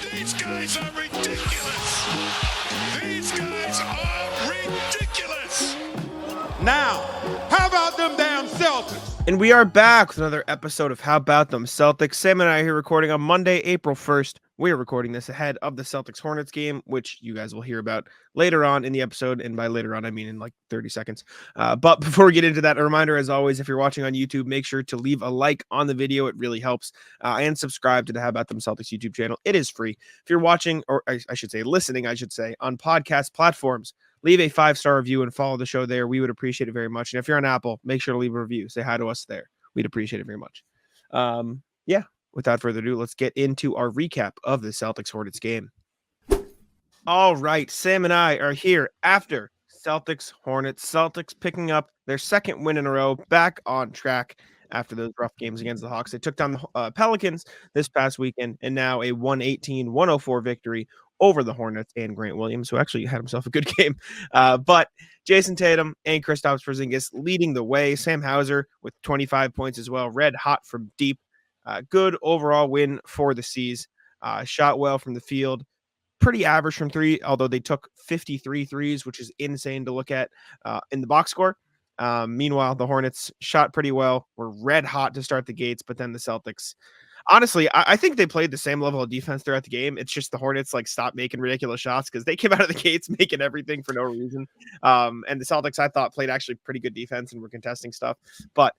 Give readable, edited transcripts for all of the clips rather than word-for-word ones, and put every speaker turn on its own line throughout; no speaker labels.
These guys are ridiculous. These guys are ridiculous.
Now, how about them damn Celtics?
And we are back with another episode of How About Them Celtics. Sam and I are here recording on Monday, April 1st. We are recording this ahead of the Celtics-Hornets game, which you guys will hear about later on in the episode. And by later on, I mean in like 30 seconds. But before we get into that, a reminder, as always, if you're watching on YouTube, make sure to leave a like on the video. It really helps. And subscribe to the How About Them Celtics YouTube channel. It is free. If you're watching, or I should say listening, on podcast platforms, leave a 5-star review and follow the show there. We would appreciate it very much. And if you're on Apple, make sure to leave a review. Say hi to us there. We'd appreciate it very much. Without further ado, let's get into our recap of the Celtics-Hornets game. All right, Sam and I are here after Celtics-Hornets. Celtics picking up their second win in a row, back on track after those rough games against the Hawks. They took down the Pelicans this past weekend, and now a 118-104 victory over the Hornets and Grant Williams, who actually had himself a good game. But Jayson Tatum and Kristaps Porzingis leading the way. Sam Hauser with 25 points as well, red hot from deep. Good overall win for the C's. Shot well from the field. Pretty average from three, although they took 53 threes, which is insane to look at in the box score. Meanwhile, the Hornets shot pretty well, were red hot to start the gates, but then the Celtics, honestly, I think they played the same level of defense throughout the game. It's just the Hornets stopped making ridiculous shots because they came out of the gates making everything for no reason. And the Celtics, I thought, played actually pretty good defense and were contesting stuff. But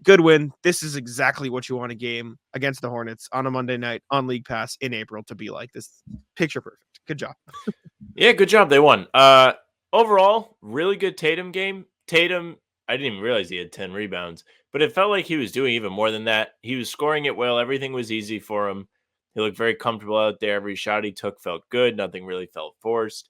good win. This is exactly what you want a game against the Hornets on a Monday night on League Pass in April to be like. This picture perfect. Good job.
Yeah, good job. They won. Overall, really good Tatum game. Tatum, I didn't even realize he had 10 rebounds, but it felt like he was doing even more than that. He was scoring it well. Everything was easy for him. He looked very comfortable out there. Every shot he took felt good. Nothing really felt forced.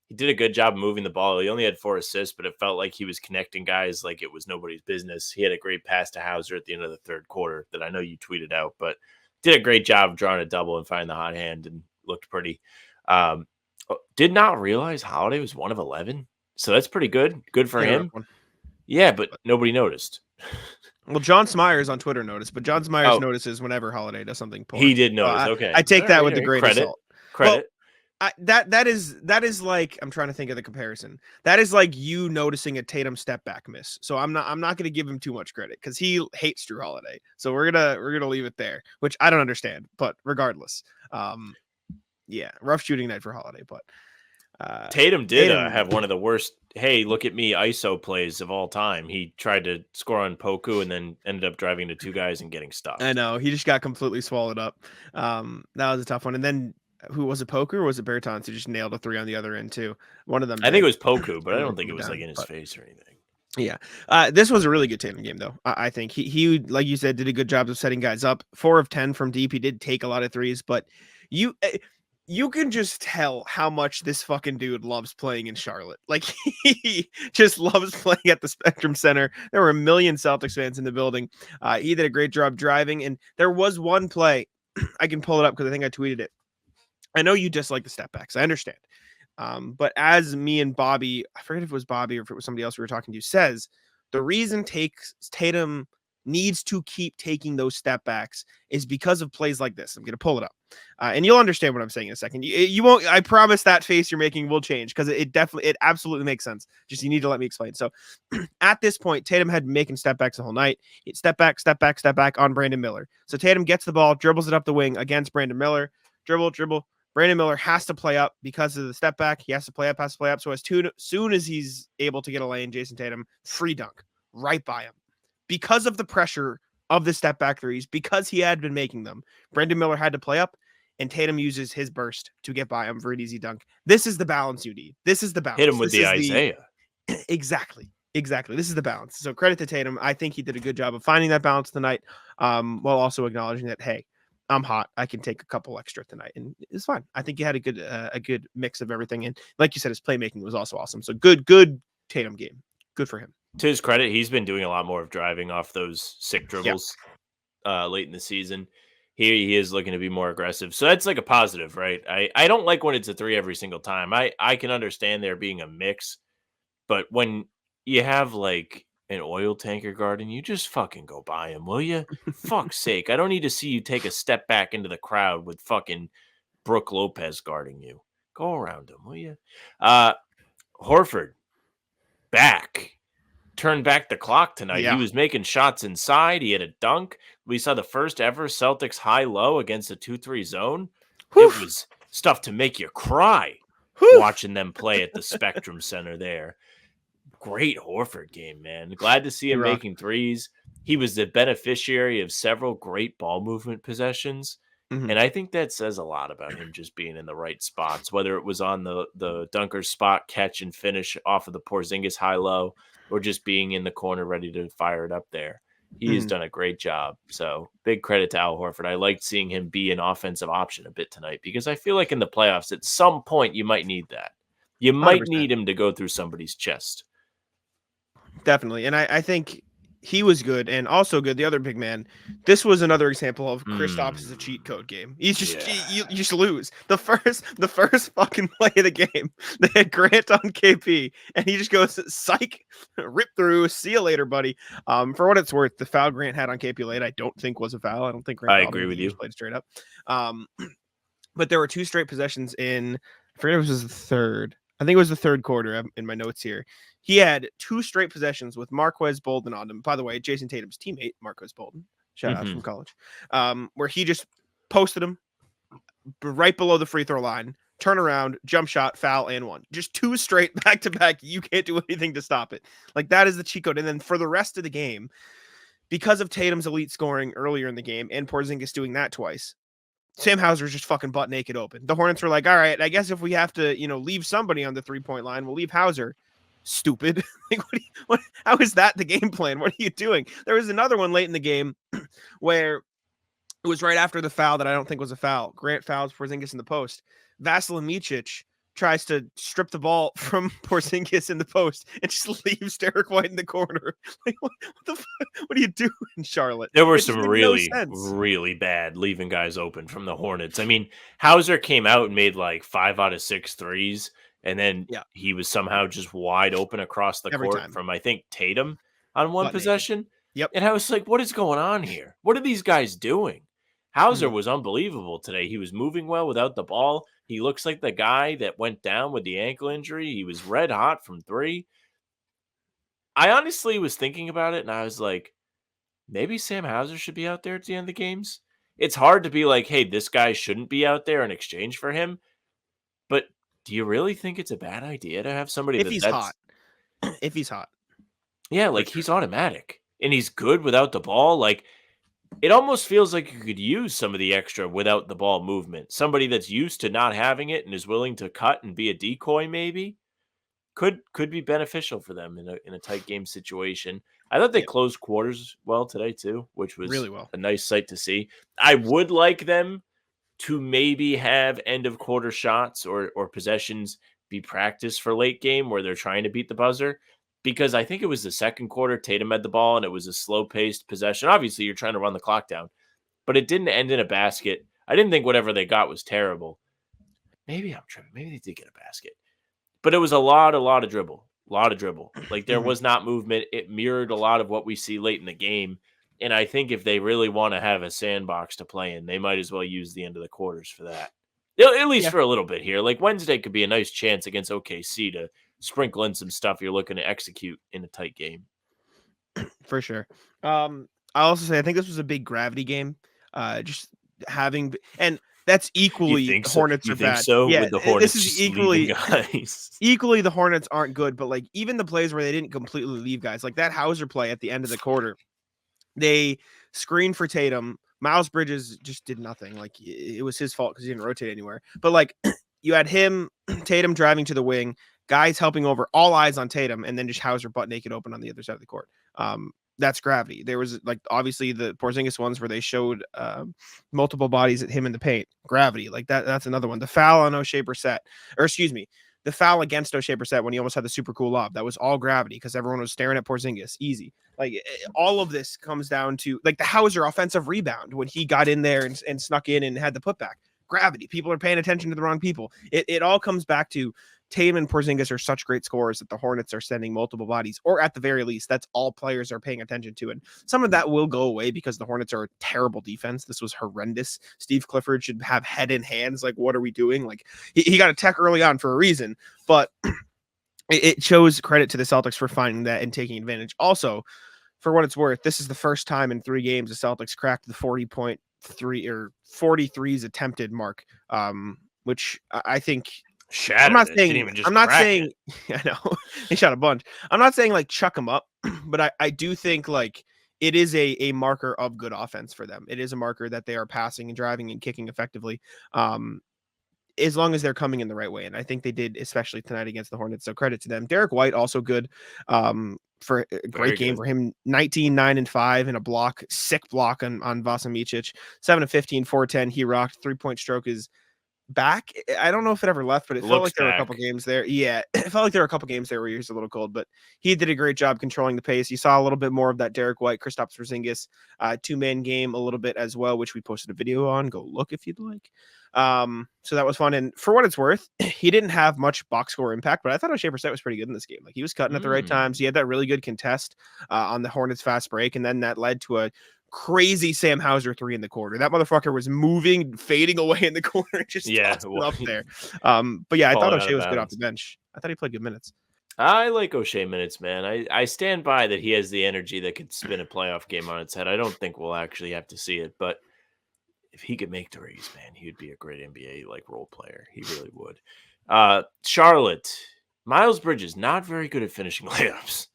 He did a good job moving the ball. He only had 4 assists, but it felt like he was connecting guys like it was nobody's business. He had a great pass to Hauser at the end of the third quarter that I know you tweeted out, but did a great job drawing a double and finding the hot hand and looked pretty. Did not realize Holiday was 1 of 11. So that's pretty good. Good for him. Yeah, but nobody noticed.
Well, John Smyers on Twitter noticed, but John Smyers notices whenever Holiday does something poor.
He did notice. Okay.
I take that with the grain of salt.
Credit.
Well, that is like, I'm trying to think of the comparison. That is like you noticing a Tatum step back miss. So I'm not going to give him too much credit because he hates Drew Holiday. So we're gonna leave it there, which I don't understand. But regardless, rough shooting night for Holiday. But
Tatum did have one of the worst, hey, look at me, ISO plays of all time. He tried to score on Poku and then ended up driving to 2 guys and getting stuck.
I know. He just got completely swallowed up. That was a tough one. And then who was it, Poku or was it Bertans who just nailed a 3 on the other end too? One of them.
I think it was Poku, but I don't think it was in his face or anything.
Yeah. This was a really good Tatum game, though. I think he, like you said, did a good job of setting guys up. 4 of 10 from deep. He did take a lot of threes, but you can just tell how much this fucking dude loves playing in Charlotte. Like, he just loves playing at the Spectrum Center. There were a million Celtics fans in the building. He did a great job driving, and there was one play. I can pull it up because I think I tweeted it. I know you dislike the step backs. I understand. But as me and Bobby, I forget if it was Bobby or if it was somebody else we were talking to, says, the reason Tatum needs to keep taking those step backs is because of plays like this. I'm going to pull it up. And you'll understand what I'm saying in a second. You won't, I promise that face you're making will change because it absolutely makes sense. Just you need to let me explain. So at this point, Tatum had been making step backs the whole night. He'd step back on Brandon Miller. So Tatum gets the ball, dribbles it up the wing against Brandon Miller, dribble. Brandon Miller has to play up because of the step back. He has to play up, So as soon as he's able to get a lane, Jayson Tatum, free dunk right by him. Because of the pressure of the step back threes, because he had been making them, Brandon Miller had to play up, and Tatum uses his burst to get by him for an east dunk. This is the balance you need. This is the balance.
Hit him with the Isaiah.
Exactly. This is the balance. So credit to Tatum. I think he did a good job of finding that balance tonight, while also acknowledging that, hey, I'm hot. I can take a couple extra tonight, and it's fine. I think he had a good mix of everything, and like you said, his playmaking was also awesome. So good Tatum game. Good for him.
To his credit, he's been doing a lot more of driving off those sick dribbles late in the season. He is looking to be more aggressive. So that's like a positive, right? I don't like when it's a 3 every single time. I can understand there being a mix, but when you have like an oil tanker garden, you just fucking go by him, will you? Fuck's sake. I don't need to see you take a step back into the crowd with fucking Brooke Lopez guarding you. Go around him, will you? Horford back. Turned back the clock tonight.
Yeah.
He was making shots inside. He had a dunk. We saw the first ever Celtics high-low against a 2-3 zone.
Whew.
It was stuff to make you cry
Whew.
watching them play at the Spectrum Center there. Great Horford game, man. Glad to see him making threes. He was the beneficiary of several great ball movement possessions.
Mhm.
And I think that says a lot about him just being in the right spots, whether it was on the dunker spot, catch and finish off of the Porzingis high-low, or just being in the corner ready to fire it up there. He has done a great job. So big credit to Al Horford. I liked seeing him be an offensive option a bit tonight because I feel like in the playoffs, at some point, you might need that. You might
100%.
need him to go through somebody's chest.
Definitely. And I think he was good and also good. The other big man, this was another example of Kristaps is a cheat code game. He's just, you just lose. The first fucking play of the game, they had Grant on KP and he just goes, psych, rip through, see you later, buddy. For what it's worth, the foul Grant had on KP late, I don't think was a foul. I don't think Grant
I agree with you.
Played straight up. But there were 2 straight possessions in, I forget if it was the third. I think it was the third quarter in my notes here. He had 2 straight possessions with Marquez Bolden on him. By the way, Jayson Tatum's teammate, Marquez Bolden, shout out from college, where he just posted him right below the free throw line, turn around, jump shot, foul, and 1. Just 2 straight back to back. You can't do anything to stop it. Like that is the cheat code. And then for the rest of the game, because of Tatum's elite scoring earlier in the game and Porzingis doing that twice, Sam Hauser's just fucking butt naked open. The Hornets were like, all right, I guess if we have to, leave somebody on the 3-point line, we'll leave Hauser. Stupid. Like, how is that the game plan? What are you doing? There was another one late in the game where it was right after the foul that I don't think was a foul. Grant fouls Porzingis in the post. Vasilij Micic tries to strip the ball from Porzingis in the post and just leaves Derek White in the corner. Like, what are you doing, Charlotte?
There were some really bad leaving guys open from the Hornets. I mean, Hauser came out and made like 5 out of 6 threes, and then he was somehow just wide open across the court from, I think, Tatum on one possession.
Yep.
And I was like, what is going on here? What are these guys doing? Hauser was unbelievable today. He was moving well without the ball. He looks like the guy that went down with the ankle injury. He was red hot from 3. I honestly was thinking about it, and I was like, maybe Sam Hauser should be out there at the end of the games. It's hard to be like, hey, this guy shouldn't be out there in exchange for him. But do you really think it's a bad idea to have somebody
if he's hot? If he's hot.
Yeah, like he's automatic. And he's good without the ball. Like, it almost feels like you could use some of the extra without the ball movement. Somebody that's used to not having it and is willing to cut and be a decoy maybe could be beneficial for them in a tight game situation. I thought they closed quarters well today too, which was
really well.
A nice sight to see. I would like them to maybe have end of quarter shots or possessions be practiced for late game where they're trying to beat the buzzer. Because I think it was the second quarter, Tatum had the ball, and it was a slow-paced possession. Obviously, you're trying to run the clock down, but it didn't end in a basket. I didn't think whatever they got was terrible. Maybe I'm tripping. Maybe they did get a basket. But it was a lot of dribble. Like, there was not movement. It mirrored a lot of what we see late in the game, and I think if they really want to have a sandbox to play in, they might as well use the end of the quarters for that. At least for a little bit here. Like, Wednesday could be a nice chance against OKC to sprinkle in some stuff you're looking to execute in a tight game.
For sure. I also say I think this was a big gravity game. Just having and that's equally the Hornets are bad.
Yeah, with the Hornets
this is equally
guys.
Equally the Hornets aren't good, but like even the plays where they didn't completely leave guys, like that Hauser play at the end of the quarter, they screened for Tatum. Miles Bridges just did nothing. Like it was his fault because he didn't rotate anywhere. But like you had him, Tatum driving to the wing, guys helping over, all eyes on Tatum, and then just Hauser butt naked open on the other side of the court. That's gravity. There was like obviously the Porzingis ones where they showed multiple bodies at him in the paint. Gravity, like that's another one. The foul on O'Shea Brissett, or excuse me, the foul against O'Shea Brissett when he almost had the super cool lob. That was all gravity because everyone was staring at Porzingis. Easy. Like all of this comes down to like the Hauser offensive rebound when he got in there and snuck in and had the putback. Gravity. People are paying attention to the wrong people. It all comes back to Tatum and Porzingis are such great scorers that the Hornets are sending multiple bodies, or at the very least, that's all players are paying attention to. And some of that will go away because the Hornets are a terrible defense. This was horrendous. Steve Clifford should have head in hands. Like, what are we doing? Like, he got a tech early on for a reason, but it shows credit to the Celtics for finding that and taking advantage. Also, for what it's worth, this is the first time in 3 games the Celtics cracked the 40.3 or 43s attempted mark, which I think
shattered.
I'm not
it.
saying.
Didn't even just
I'm not
crack
saying.
it.
I know they shot a bunch. I'm not saying like chuck them up, but I do think like it is a marker of good offense for them. It is a marker that they are passing and driving and kicking effectively. As long as they're coming in the right way. And I think they did, especially tonight against the Hornets. So credit to them. Derek White, also good for a great game for him. 19, 9, and 5 in a block, sick block on Vasa Micic. 7 of 15, 4-10. He rocked. 3-point stroke is back. I don't know if it ever left, but it felt like there were a couple games there. Yeah, it felt like there were a couple games there where he was a little cold, but he did a great job controlling the pace. You saw a little bit more of that Derek White, Kristaps Porzingis 2-man game a little bit as well, which we posted a video on. Go look if you'd like. So that was fun. And for what it's worth, he didn't have much box score impact, but I thought O'Shea Brissett was pretty good in this game. Like, he was cutting at the right times. He had that really good contest on the Hornets fast break, and then that led to a crazy Sam Hauser 3 in the corner. That motherfucker was moving, fading away in the corner, just up there. But yeah, I thought O'Shea was good off the bench. I thought he played good minutes.
I like O'Shea minutes, man. I stand by that he has the energy that could spin a playoff game on its head. I don't think we'll actually have to see it, but if he could make threes, man, he would be a great NBA like role player. He really would. Charlotte, Miles Bridges, not very good at finishing layups.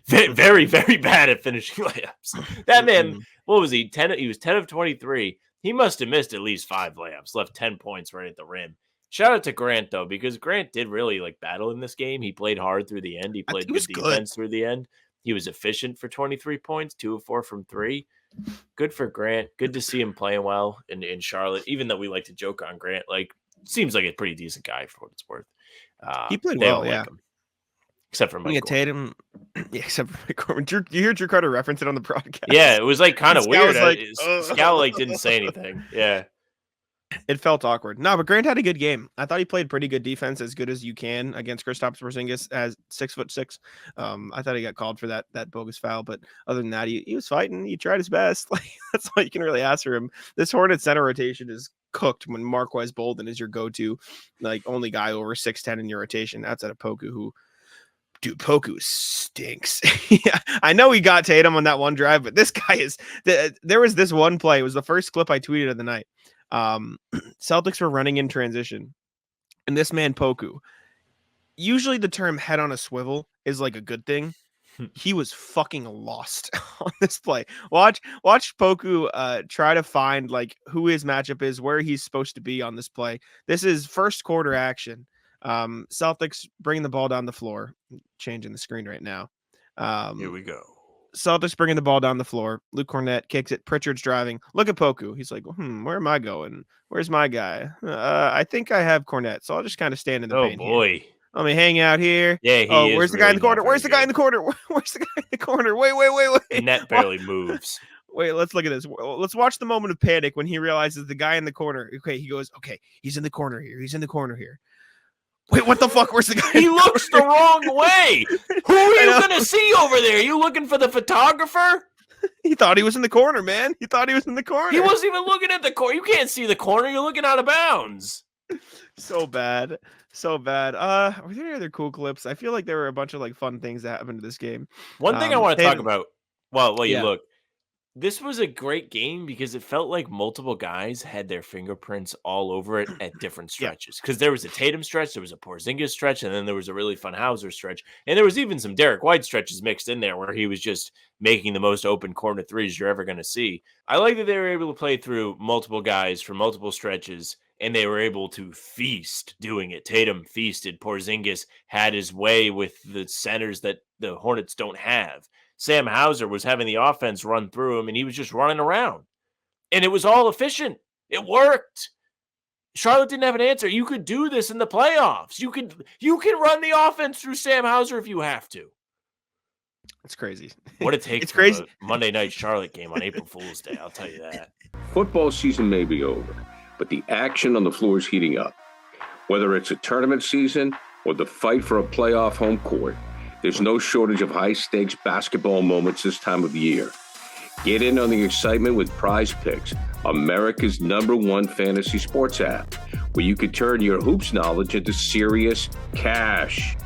Very, very bad at finishing layups. That man, what was he? 10. He was 10 of 23. He must have missed at least 5 layups. Left 10 points right at the rim. Shout out to Grant though, because Grant did really like battle in this game. He played hard through the end. He played good defense through the end. He was efficient for 23 points, 2 of 4 from 3. Good for Grant. Good to see him playing well in Charlotte, even though we like to joke on Grant. Like, seems like a pretty decent guy for what it's worth.
He played well, yeah.
Like him, except for Mike
Tatum. Yeah, except for Mike Gorman. You heard Drew Carter reference it on the broadcast.
Yeah, it was like kind of weird.
Like,
Scal like didn't say anything. Yeah.
It felt awkward. No, but Grant had a good game. I thought he played pretty good defense, as good as you can against Kristaps Porzingis as 6'6". I thought he got called for that bogus foul, but other than that, he was fighting. He tried his best. Like, that's all you can really ask for him. This Hornets center rotation is cooked when Marquez Bolden is your go-to, like, only guy over 6'10" in your rotation outside of Poku, Poku stinks. Yeah, I know he got Tatum on that one drive, but this guy is. There was this one play. It was the first clip I tweeted of the night. Celtics were running in transition, and this man Poku, usually the term head on a swivel is like a good thing. He was fucking lost on this play. Watch Poku try to find like who his matchup is, where he's supposed to be on this play. This is first quarter action. Celtics bringing the ball down the floor. Changing the screen right now.
Here we go.
Celtics bringing the ball down the floor. Luke Cornett kicks it. Pritchard's driving. Look at Poku. He's like, where am I going? Where's my guy? I think I have Cornett, so I'll just kind of stand in the paint.
Oh, boy.
Here. Let me hang out here.
Yeah,
where's the guy in the corner? Where's the guy in the corner? Where's the guy in the corner? Wait.
Net barely moves.
Wait, let's look at this. Let's watch the moment of panic when he realizes the guy in the corner. Okay, he goes, okay, he's in the corner here. He's in the corner here. Wait, what the fuck? Where's the guy?
He looks the wrong way. Who are you going to see over there? Are you looking for the photographer?
He thought he was in the corner, man. He thought he was in the corner.
He wasn't even looking at the corner. You can't see the corner. You're looking out of bounds.
So bad. Were there any other cool clips? I feel like there were a bunch of like fun things that happened to this game.
One thing I want to talk about while you look. This was a great game because it felt like multiple guys had their fingerprints all over it at different stretches. Because there was a Tatum stretch, there was a Porzingis stretch, and then there was a really fun Hauser stretch. And there was even some Derek White stretches mixed in there where he was just making the most open corner threes you're ever going to see. I like that they were able to play through multiple guys for multiple stretches, and they were able to feast doing it. Tatum feasted. Porzingis had his way with the centers that the Hornets don't have. Sam Hauser was having the offense run through him, and he was just running around. And it was all efficient. It worked. Charlotte didn't have an answer. You could do this in the playoffs. You can run the offense through Sam Hauser if you have to.
It's crazy.
What it takes for a Monday night Charlotte game on April Fool's Day, I'll tell you that.
Football season may be over, but the action on the floor is heating up. Whether it's a tournament season or the fight for a playoff home court, there's no shortage of high-stakes basketball moments this time of year. Get in on the excitement with Prize Picks, America's #1 fantasy sports app, where you can turn your hoops knowledge into serious cash.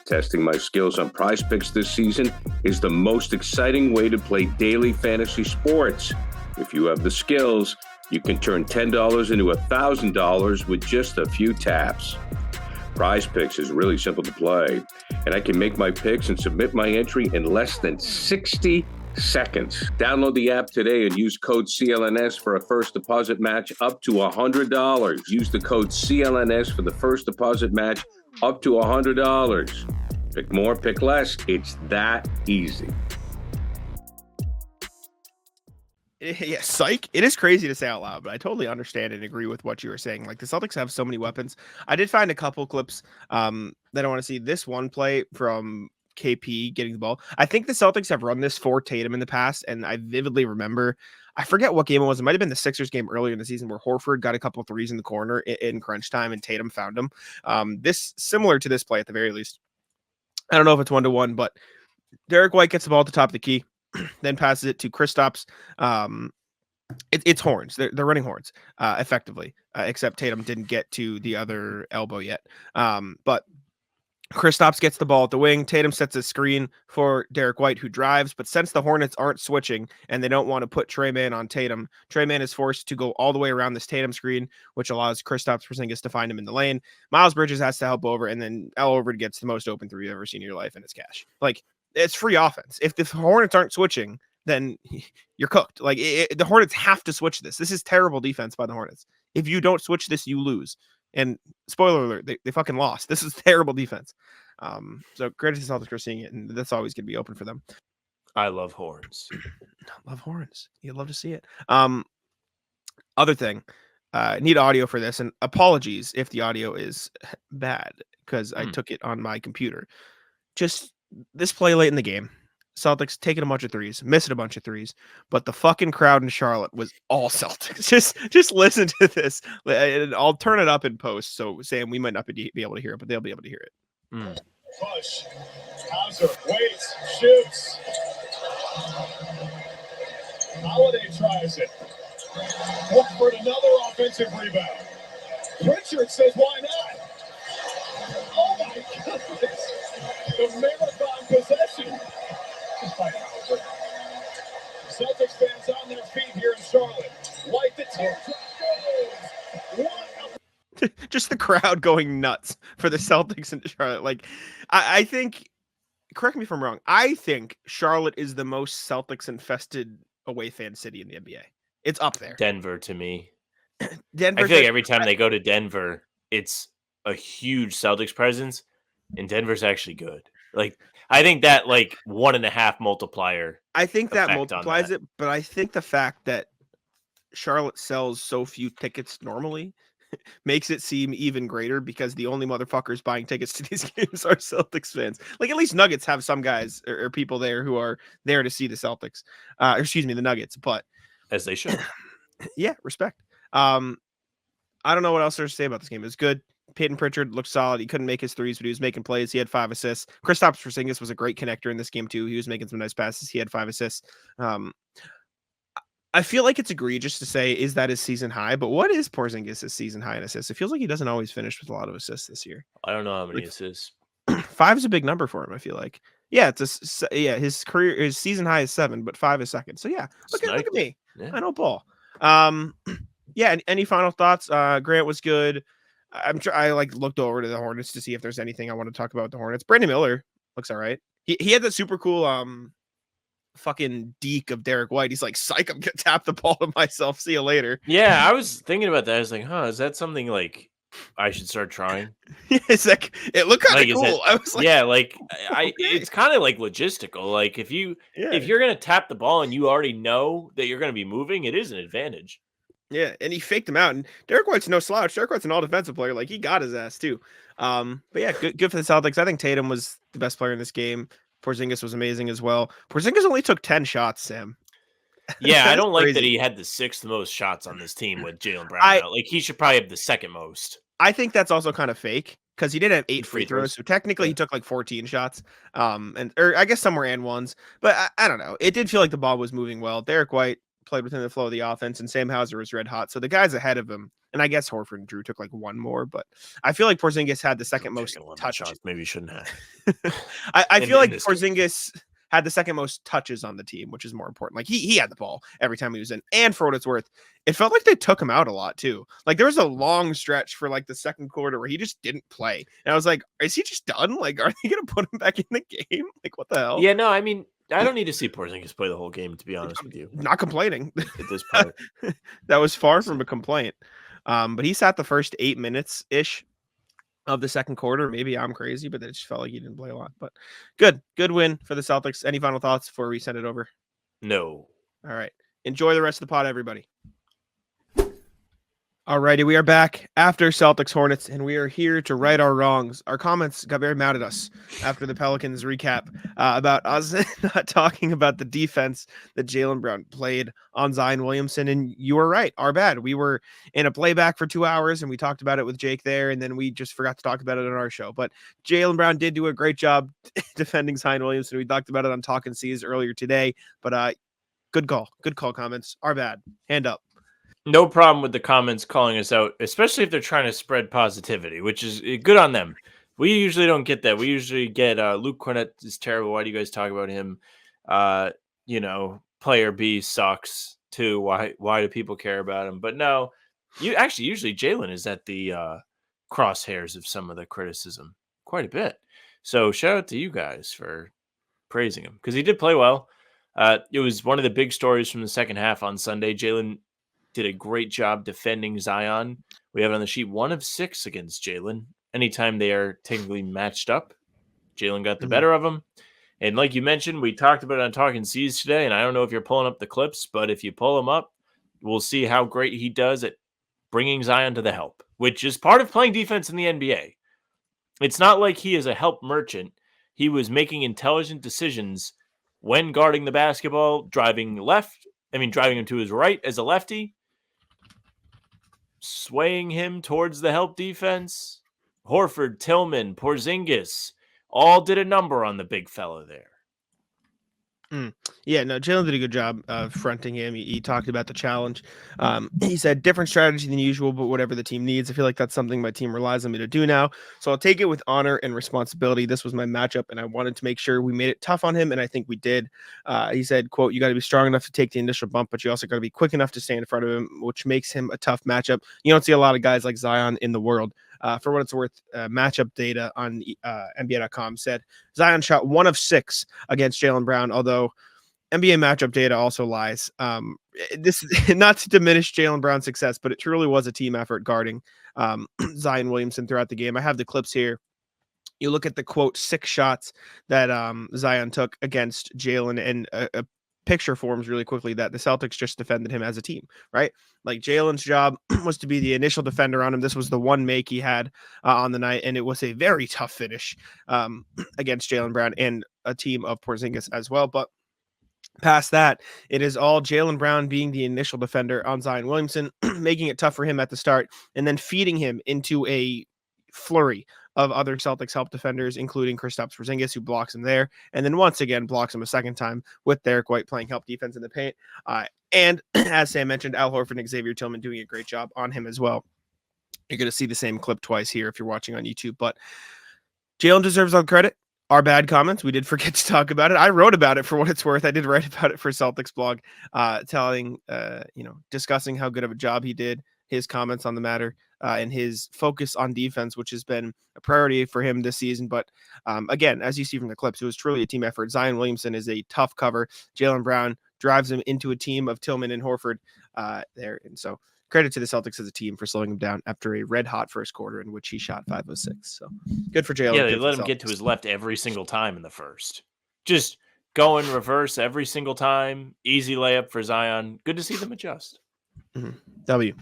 Testing my skills on Prize Picks this season is the most exciting way to play daily fantasy sports. If you have the skills, you can turn $10 into $1,000 with just a few taps. Prize Picks is really simple to play, and I can make my picks and submit my entry in less than 60 seconds. Download the app today and use code CLNS for a first deposit match up to $100. Use the code CLNS for the first deposit match up to $100. Pick more, pick less. It's that easy.
Yeah, psych. It is crazy to say out loud, but I totally understand and agree with what you were saying. Like, the Celtics have so many weapons. I did find a couple clips that I want to see. This one play from KP getting the ball. I think the Celtics have run this for Tatum in the past, and I vividly remember, I forget what game it was. It might have been the Sixers game earlier in the season where Horford got a couple threes in the corner in crunch time, and Tatum found him. This similar to this play at the very least. I don't know if it's 1-to-1, but Derek White gets the ball at the top of the key, then passes it to Kristaps. It's horns. They're running horns effectively, except Tatum didn't get to the other elbow yet. But Kristaps gets the ball at the wing. Tatum sets a screen for Derek White, who drives. But since the Hornets aren't switching and they don't want to put Trey Mann on Tatum, Trey Mann is forced to go all the way around this Tatum screen, which allows Kristaps Porzingis to find him in the lane. Miles Bridges has to help over, and then Al Horford gets the most open three you've ever seen in your life, and it's cash. Like, it's free offense. If the Hornets aren't switching, then you're cooked. Like, the Hornets have to switch this. This is terrible defense by the Hornets. If you don't switch this, you lose. And spoiler alert, they fucking lost. This is terrible defense. So credit to the Celtics for seeing it, and that's always going to be open for them.
I love horns.
Love horns. You'd love to see it. Other thing, need audio for this, and apologies if the audio is bad because I took it on my computer. Just this play late in the game. Celtics taking a bunch of threes, missing a bunch of threes, but the fucking crowd in Charlotte was all Celtics. Just listen to this. And I'll turn it up in post. So Sam, we might not be able to hear it, but they'll be able to hear it.
Push. Hauser waits, shoots. Holiday tries it. Horford another offensive rebound. Pritchard says, "Why not?" Oh my goodness! The marathon possession. Celtics fans on their feet here in Charlotte. Like the teardrop goes.
Just the crowd going nuts for the Celtics in Charlotte. Like, I think, correct me if I'm wrong, I think Charlotte is the most Celtics-infested away fan city in the NBA. It's up there.
Denver to me.
Denver.
I feel like every time they go to Denver, it's a huge Celtics presence, and Denver's actually good. Like, I think that 1.5 multiplier.
I think that
effect
multiplies
on that.
it, but I think the fact that Charlotte sells so few tickets normally makes it seem even greater because the only motherfuckers buying tickets to these games are Celtics fans. Like, at least Nuggets have some guys or people there who are there to see the Celtics. The Nuggets, but
As they should.
yeah, respect. I don't know what else there's to say about this game. It was good. Peyton Pritchard looked solid. He couldn't make his threes, but he was making plays. He had 5 assists. Kristaps Porzingis was a great connector in this game too. He was making some nice passes. He had 5 assists. I feel like it's egregious to say, is that his season high? But what is Porzingis' season high in assists? It feels like he doesn't always finish with a lot of assists this year.
I don't know how many assists.
5 is a big number for him, I feel like. Yeah, his season high is 7, but 5 is second. So yeah, look at me.
Yeah.
I know ball. Yeah. Any final thoughts? Grant was good. I looked over to the Hornets to see if there's anything I want to talk about with the Hornets. Brandon Miller looks all right. He had that super cool fucking deke of Derek White. He's like, psych, I'm gonna tap the ball to myself. See you later.
Yeah, I was thinking about that. I was like, is that something like I should start trying?
It's like, it looked kind of cool. I was like,
yeah, like
okay.
It's kind of like logistical. Like if you're gonna tap the ball and you already know that you're gonna be moving, it is an advantage.
Yeah, and he faked him out. And Derek White's no slouch. Derek White's an all-defensive player. Like, he got his ass too. But yeah, good for the Celtics. I think Tatum was the best player in this game. Porzingis was amazing as well. Porzingis only took 10 shots, Sam.
Yeah, I don't like that he had the 6th most shots on this team with Jaylen Brown out. Like, he should probably have the 2nd most.
I think that's also kind of fake because he did have 8 free throws. So technically he took like 14 shots. Or I guess some were and ones. But I don't know. It did feel like the ball was moving well. Derek White played within the flow of the offense, and Sam Hauser was red hot. So the guys ahead of him, and I guess Horford and Drew took like one more, but I feel like Porzingis had the second most touches.
Maybe you shouldn't have.
I feel like Porzingis had the second most touches on the team, which is more important. Like he had the ball every time he was in. And for what it's worth, it felt like they took him out a lot too. Like there was a long stretch for like the second quarter where he just didn't play. And I was like, is he just done? Like, are they going to put him back in the game? Like, what the hell?
Yeah, no, I mean, I don't need to see Porzingis play the whole game, to be honest with you.
Not complaining
at this point.
That was far from a complaint. But he sat the first 8 minutes ish of the second quarter. Maybe I'm crazy, but it just felt like he didn't play a lot. But good win for the Celtics. Any final thoughts before we send it over?
No.
All right. Enjoy the rest of the pod, everybody. Alrighty, we are back after Celtics Hornets, and we are here to right our wrongs. Our comments got very mad at us after the Pelicans recap about us not talking about the defense that Jaylen Brown played on Zion Williamson, and you were right. Our bad. We were in a playback for 2 hours, and we talked about it with Jake there, and then we just forgot to talk about it on our show. But Jaylen Brown did do a great job defending Zion Williamson. We talked about it on Talkin' C's earlier today, but good call. Good call, comments. Our bad. Hand up.
No problem with the comments calling us out, especially if they're trying to spread positivity, which is good on them. We usually don't get that. We usually get Luke Cornett is terrible. Why do you guys talk about him? Player B sucks too. Why do people care about him? But no, usually Jaylen is at the crosshairs of some of the criticism quite a bit. So shout out to you guys for praising him because he did play well. It was one of the big stories from the second half on Sunday. Jaylen did a great job defending Zion. We have it on the sheet 1 of 6 against Jaylen. Anytime they are technically matched up, Jaylen got the better of them. And like you mentioned, we talked about it on Talking C's today, and I don't know if you're pulling up the clips, but if you pull them up, we'll see how great he does at bringing Zion to the help, which is part of playing defense in the NBA. It's not like he is a help merchant. He was making intelligent decisions when guarding the basketball, driving him to his right as a lefty, swaying him towards the help defense. Horford, Tillman, Porzingis all did a number on the big fella there.
Yeah, no, Jaylen did a good job fronting him. He talked about the challenge. He said different strategy than usual, but whatever the team needs. I feel like that's something my team relies on me to do now. So I'll take it with honor and responsibility. This was my matchup, and I wanted to make sure we made it tough on him, and I think we did. He said, quote, you got to be strong enough to take the initial bump, but you also got to be quick enough to stay in front of him, which makes him a tough matchup. You don't see a lot of guys like Zion in the world. For what it's worth, matchup data on NBA.com said Zion shot 1 of 6 against Jaylen Brown, although NBA matchup data also lies. This is not to diminish Jaylen Brown's success, but it truly was a team effort guarding Zion Williamson throughout the game. I have the clips here. You look at the, quote, 6 shots that Zion took against Jaylen, and a picture forms really quickly that the Celtics just defended him as a team, right? Like Jaylen's job was to be the initial defender on him. This was the one make he had on the night, and it was a very tough finish against Jaylen Brown and a team of Porzingis as well. But past that, it is all Jaylen Brown being the initial defender on Zion Williamson, making it tough for him at the start, and then feeding him into a flurry of other Celtics help defenders, including Kristaps Porzingis, who blocks him there, and then once again blocks him a second time with Derek White playing help defense in the paint. And as Sam mentioned, Al Horford and Xavier Tillman doing a great job on him as well. You're going to see the same clip twice here if you're watching on YouTube, but Jaylen deserves all the credit. Our bad comments, we did forget to talk about it. I wrote about it for what it's worth. I did write about it for Celtics blog, discussing how good of a job he did, his comments on the matter, and his focus on defense, which has been a priority for him this season. But again, as you see from the clips, it was truly a team effort. Zion Williamson is a tough cover. Jaylen Brown drives him into a team of Tillman and Horford there. And so credit to the Celtics as a team for slowing him down after a red hot first quarter in which he shot 5 of 6. So good for Jaylen.
Yeah, they let him get to his left every single time in the first. Just go in reverse every single time. Easy layup for Zion. Good to see them adjust.
Mm-hmm. W.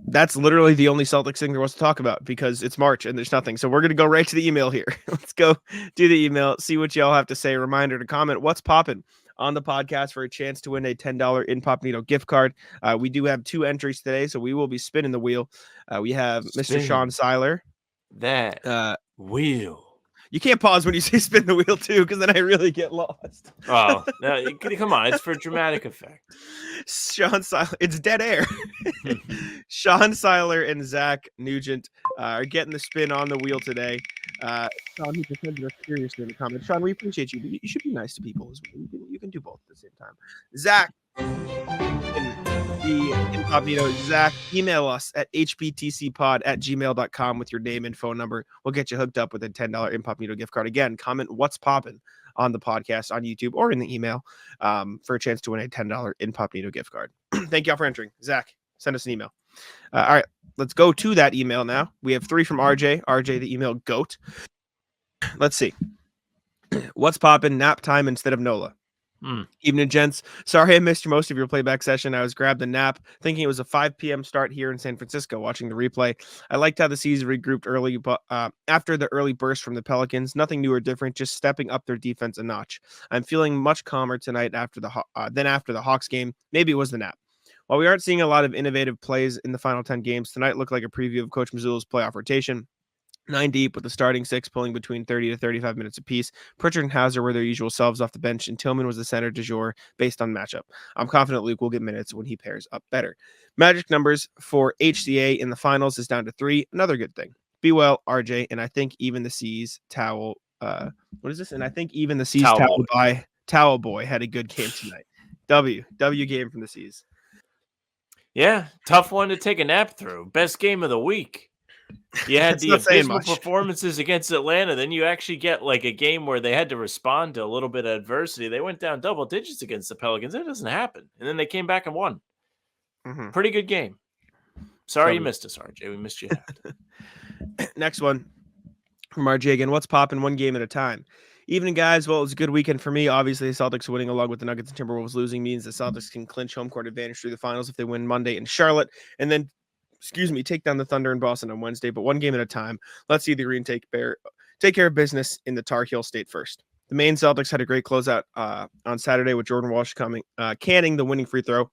That's literally the only Celtics thing there was to talk about because it's March and there's nothing. So we're going to go right to the email here. Let's go do the email, see what y'all have to say. Reminder to comment what's popping on the podcast for a chance to win a $10 Incognito gift card. We do have 2 entries today, so we will be spinning the wheel. We have Mr. Sean Seiler.
That wheel.
You can't pause when you say spin the wheel too, because then I really get lost.
Oh, no, come on. It's for dramatic effect.
Sean Seiler, it's dead air. Sean Seiler and Zach Nugent are getting the spin on the wheel today. Sean, he defended us seriously in the comments. Sean, we appreciate you, but you should be nice to people as well. You can do both at the same time. Zach, the incognito Zach, email us at hptcpod@gmail.com with your name and phone number. We'll get you hooked up with a $10 incognito gift card. Again, comment what's poppin' on the podcast on YouTube or in the email for a chance to win a $10 incognito gift card. Thank y'all for entering. Zach, send us an email. All right, let's go to that email now. We have 3 from RJ. RJ, the email GOAT. Let's see. What's poppin'? Nap time instead of NOLA. Evening, gents. Sorry I missed most of your playback session. I was grabbed a nap thinking it was a 5 p.m. start here in San Francisco watching the replay. I liked how the C's regrouped early, but after the early burst from the Pelicans, nothing new or different, just stepping up their defense a notch. I'm feeling much calmer tonight after the Hawks game. Maybe it was the nap. While we aren't seeing a lot of innovative plays in the final 10 games, tonight looked like a preview of Coach Mazzulla's playoff rotation. 9 deep with the starting 6 pulling between 30 to 35 minutes apiece. Pritchard and Hauser were their usual selves off the bench, and Tillman was the center du jour based on matchup. I'm confident Luke will get minutes when he pairs up better. Magic numbers for HCA in the finals is down to 3. Another good thing. Be well, RJ, and I think even the C's towel. What is this? And I think even the C's towel boy had a good game tonight. W game from the C's.
Yeah, tough one to take a nap through. Best game of the week. You had the abysmal performances against Atlanta. Then you actually get like a game where they had to respond to a little bit of adversity. They went down double digits against the Pelicans. That doesn't happen. And then they came back and won. Pretty good game. Sorry you missed us, RJ. We missed you.
Next one from RJ again. What's popping? One game at a time. Evening, guys. Well, it was a good weekend for me. Obviously, the Celtics winning along with the Nuggets and Timberwolves losing means the Celtics can clinch home court advantage through the finals if they win Monday in Charlotte. And then take down the Thunder in Boston on Wednesday, but one game at a time. Let's see the Green take care of business in the Tar Heel State first. The Maine Celtics had a great closeout on Saturday with Jordan Walsh canning the winning free throw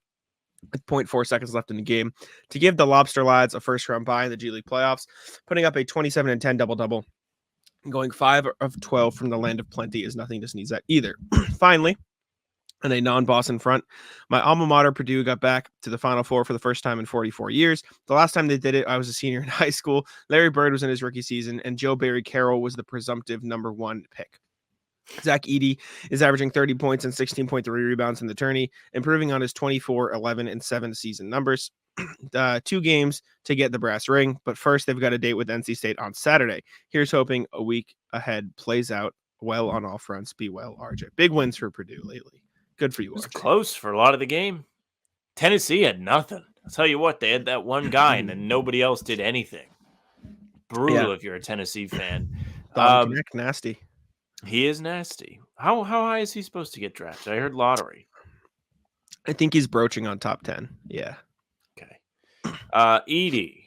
with 0.4 seconds left in the game to give the Lobster Lads a first-round bye in the G League playoffs, putting up a 27-10 double-double. Going 5 of 12 from the land of plenty is nothing to sneeze at either. Finally, on a non-Boston front, my alma mater, Purdue, got back to the Final Four for the first time in 44 years. The last time they did it, I was a senior in high school. Larry Bird was in his rookie season, and Joe Barry Carroll was the presumptive number 1 pick. Zach Edey is averaging 30 points and 16.3 rebounds in the tourney, improving on his 24, 11, and 7 season numbers. 2 games to get the brass ring, but first they've got a date with NC State on Saturday. Here's hoping a week ahead plays out well on all fronts. Be well, RJ. Big wins for Purdue lately. Good for you.
It was close for a lot of the game. Tennessee had nothing. I'll tell you what, they had that one guy and then nobody else did anything. Brutal if you're a Tennessee fan.
Nasty.
He is nasty. How high is he supposed to get drafted? I heard lottery.
I think he's broaching on top 10. Yeah.
Okay. Edey.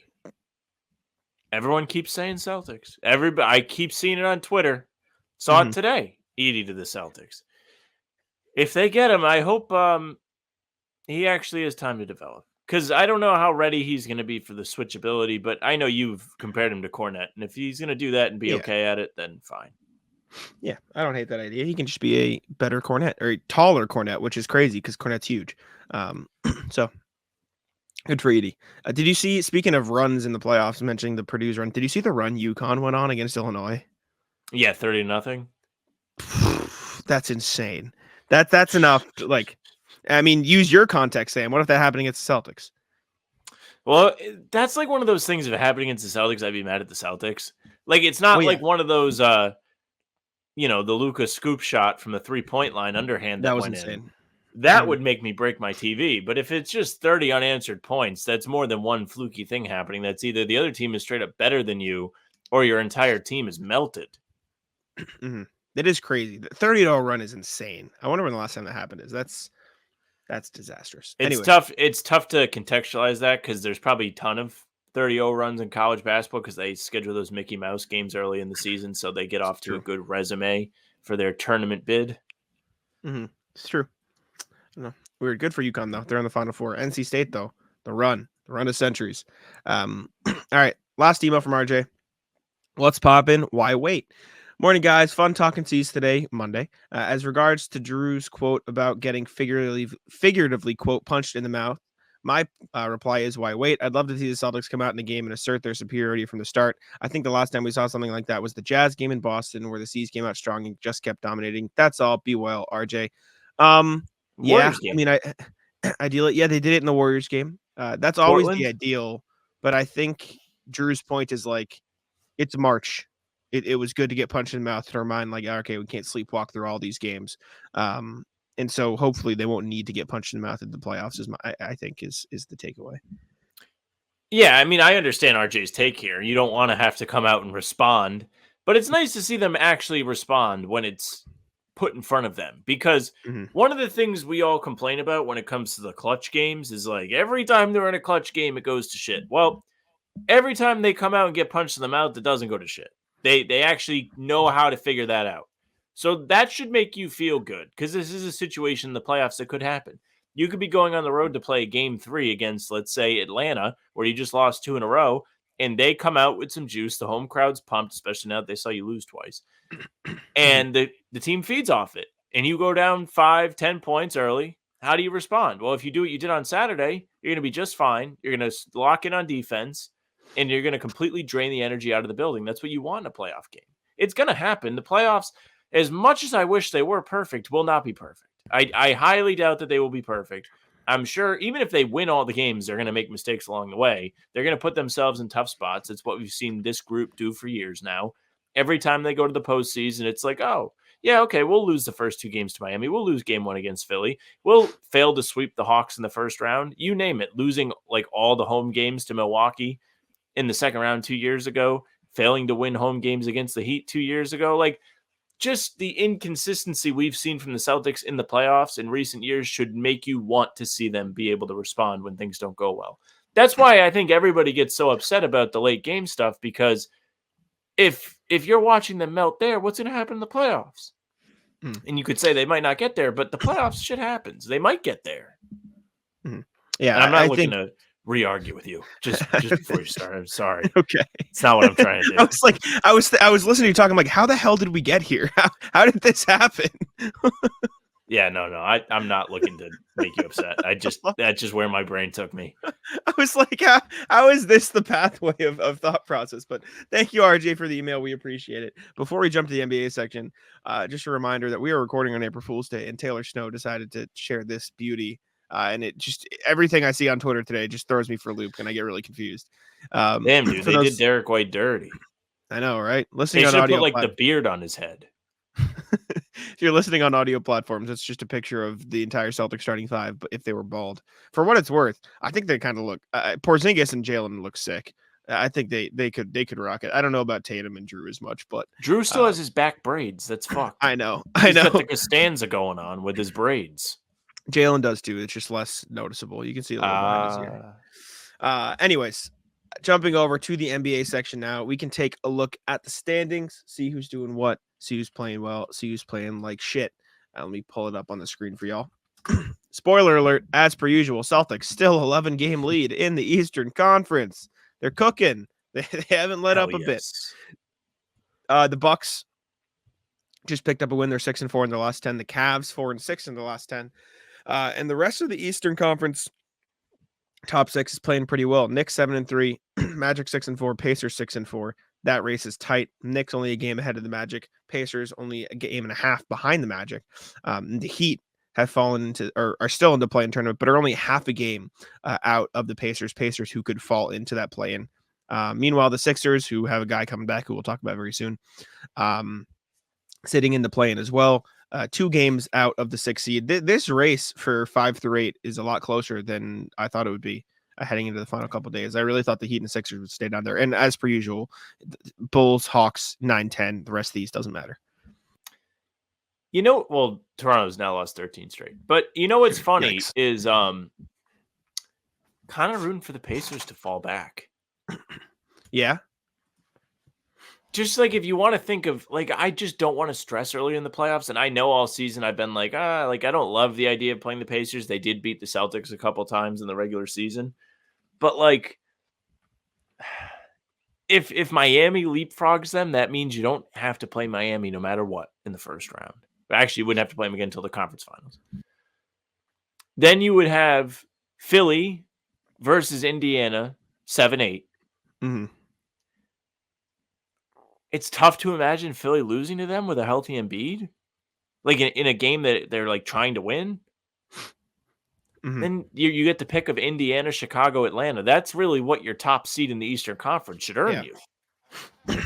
Everyone keeps saying Celtics. I keep seeing it on Twitter. Saw it today. Edey to the Celtics. If they get him, I hope he actually has time to develop. Because I don't know how ready he's going to be for the switchability, but I know you've compared him to Cornette. And if he's going to do that and be okay at it, then fine.
Yeah, I don't hate that idea. He can just be a better Cornette or a taller Cornette, which is crazy because Cornette's huge. So good for Edey. Did you see, speaking of runs in the playoffs, mentioning the Purdue's run, did you see the run UConn went on against Illinois?
Yeah, 30-0.
That's insane. That's enough. Use your context, Sam. What if that happened against the Celtics?
Well, that's like one of those things. If it happened against the Celtics, I'd be mad at the Celtics. Like, it's not like one of those, the Lucas scoop shot from the 3-point line underhand that was went insane. That would make me break my TV. But if it's just 30 unanswered points, that's more than one fluky thing happening. That's either the other team is straight up better than you or your entire team is melted.
That is crazy. The 30-0 run is insane. I wonder when the last time that happened is. That's disastrous.
It's tough. It's tough to contextualize that because there's probably a ton of 30-0 runs in college basketball because they schedule those Mickey Mouse games early in the season, so they get off to a good resume for their tournament bid.
It's true. No, weird. Good for UConn though. They're on the Final Four. NC State though, the run of centuries. All right, last email from RJ. What's poppin'? Why wait? Morning, guys. Fun talking C's today, Monday. As regards to Drew's quote about getting figuratively quote punched in the mouth, my reply is why wait? I'd love to see the Celtics come out in the game and assert their superiority from the start. I think the last time we saw something like that was the Jazz game in Boston, where the C's came out strong and just kept dominating. That's all. Be well, RJ. Yeah,
Warriors game.
I mean, ideally, yeah, they did it in the Warriors game. That's always
Portland?
the ideal, but I think Drew's point is like, it's March. It was good to get punched in the mouth to remind, like, okay, we can't sleepwalk through all these games. And so hopefully they won't need to get punched in the mouth in the playoffs, I think is the takeaway.
Yeah, I mean, I understand RJ's take here. You don't want to have to come out and respond, but it's nice to see them actually respond when it's put in front of them. Because one of the things we all complain about when it comes to the clutch games is like every time they're in a clutch game, it goes to shit. Well, every time they come out and get punched in the mouth, it doesn't go to shit. They actually know how to figure that out. So that should make you feel good because this is a situation in the playoffs that could happen. You could be going on the road to play game 3 against, let's say, Atlanta, where you just lost 2 in a row, and they come out with some juice. The home crowd's pumped, especially now that they saw you lose twice. And the team feeds off it. And you go down 5-10 points early. How do you respond? Well, if you do what you did on Saturday, you're going to be just fine. You're going to lock in on defense, and you're going to completely drain the energy out of the building. That's what you want in a playoff game. It's going to happen. The playoffs, as much as I wish they were perfect, will not be perfect. I highly doubt that they will be perfect. I'm sure even if they win all the games, they're going to make mistakes along the way. They're going to put themselves in tough spots. It's what we've seen this group do for years now. Every time they go to the postseason, it's like, oh, yeah, okay, we'll lose the first 2 games to Miami. We'll lose game 1 against Philly. We'll fail to sweep the Hawks in the first round. You name it. Losing like all the home games to Milwaukee in the second round 2 years ago. Failing to win home games against the Heat 2 years ago. Like, just the inconsistency we've seen from the Celtics in the playoffs in recent years should make you want to see them be able to respond when things don't go well. That's why I think everybody gets so upset about the late game stuff, because if you're watching them melt there, what's going to happen in the playoffs? And you could say they might not get there, but the playoffs, shit happens. They might get there.
Yeah,
and I'm not looking to re-argue with you just before you start. I'm sorry.
Okay,
it's not what I'm trying to do.
I was listening to you talking, like, how the hell did we get here? How did this happen?
Yeah, no, I'm not looking to make you upset. That's just where my brain took me.
I was like, how is this the pathway of thought process? But thank you, RJ, for the email. We appreciate it. Before we jump to the NBA section, just a reminder that we are recording on April Fool's Day, and Taylor Snow decided to share this beauty. And it just, everything I see on Twitter today just throws me for a loop, and I get really confused.
Damn, dude, they did Derek White dirty.
I know, right?
Listening on audio, put the beard on his head.
If you're listening on audio platforms, it's just a picture of the entire Celtics starting 5. But if they were bald, for what it's worth, I think they kind of look. Porzingis and Jaylen look sick. I think they could rock it. I don't know about Tatum and Drew as much, but
Drew still has his back braids. That's fucked.
I know.
He's got the Costanza going on with his braids.
Jaylen does too. It's just less noticeable. You can see a little behind his ear. Anyways, jumping over to the NBA section now, we can take a look at the standings, see who's doing what, see who's playing well, see who's playing like shit. Let me pull it up on the screen for y'all. Spoiler alert, as per usual, Celtics still 11-game lead in the Eastern Conference. They're cooking. They haven't let up a bit. The Bucks just picked up a win. They're 6-4 in their last 10. The Cavs 4-6 in the last 10. And the rest of the Eastern Conference top 6 is playing pretty well. Knicks 7-3, Magic 6-4, Pacers 6-4. That race is tight. Knicks only a game ahead of the Magic. Pacers only a game and a half behind the Magic. The Heat have fallen into, or are still in the play-in tournament, but are only half a game out of the Pacers. Pacers who could fall into that play-in. Meanwhile, the Sixers, who have a guy coming back who we'll talk about very soon, sitting in the play-in as well. 2 games out of the 6th seed. This race for 5 through 8 is a lot closer than I thought it would be heading into the final couple of days. I really thought the Heat and the Sixers would stay down there. And as per usual, Bulls, Hawks, 9-10. The rest of these doesn't matter.
You know, well, Toronto's now lost 13 straight. But you know what's funny is kind of rooting for the Pacers to fall back.
Yeah.
Just like if you want to think of, like, I just don't want to stress early in the playoffs. And I know all season I've been like, I don't love the idea of playing the Pacers. They did beat the Celtics a couple times in the regular season. But, like, if Miami leapfrogs them, that means you don't have to play Miami no matter what in the first round. Actually, you wouldn't have to play them again until the conference finals. Then you would have Philly versus Indiana, 7-8.
Mm-hmm.
It's tough to imagine Philly losing to them with a healthy Embiid, like in a game that they're like trying to win.
Mm-hmm.
Then you get the pick of Indiana, Chicago, Atlanta. That's really what your top seed in the Eastern Conference should earn you.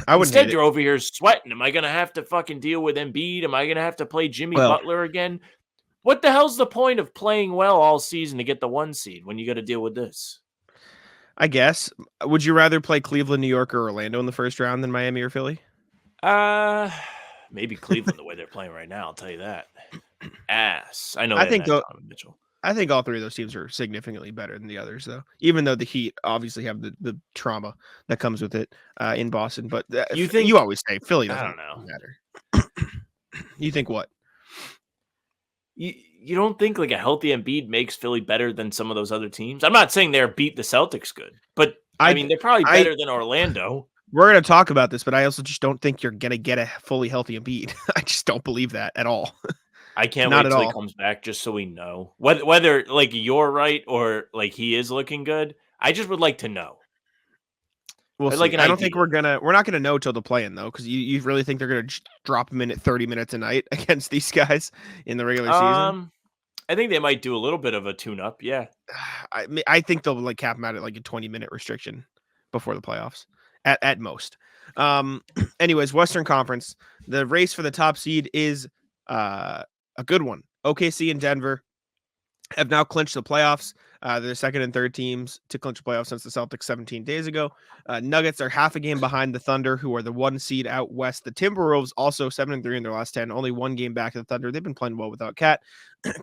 Instead, you're over here sweating. Am I going to have to fucking deal with Embiid? Am I going to have to play Jimmy Butler again? What the hell's the point of playing well all season to get the 1 seed when you got to deal with this?
I guess. Would you rather play Cleveland, New York, or Orlando in the first round than Miami or Philly?
Maybe Cleveland the way they're playing right now. I'll tell you that. Ass. I know.
I think
Donovan Mitchell.
I think all 3 of those teams are significantly better than the others, though. Even though the Heat obviously have the trauma that comes with it in Boston, but you always say Philly doesn't matter. You think what?
You don't think like a healthy Embiid makes Philly better than some of those other teams? I'm not saying they're beat the Celtics good, but I mean they're probably better than Orlando. We're
going to talk about this, but I also just don't think you're going to get a fully healthy Embiid. I just don't believe that at all.
I can't wait till he comes back just so we know. Whether like you're right or like he is looking good, I just would like to know.
We'll see. I don't think we're not gonna know till the play-in though, because you really think they're gonna drop him in at 30 minutes a night against these guys in the regular season?
I think they might do a little bit of a tune-up. Yeah,
I think they'll like cap him out at like a 20-minute restriction before the playoffs at most. Anyways, Western Conference, the race for the top seed is a good one. OKC and Denver have now clinched the playoffs. They're the second and third teams to clinch the playoffs since the Celtics 17 days ago. Nuggets are half a game behind the Thunder, who are the 1 seed out west. The Timberwolves also 7-3 in their last 10, only 1 game back of the Thunder. They've been playing well without Cat.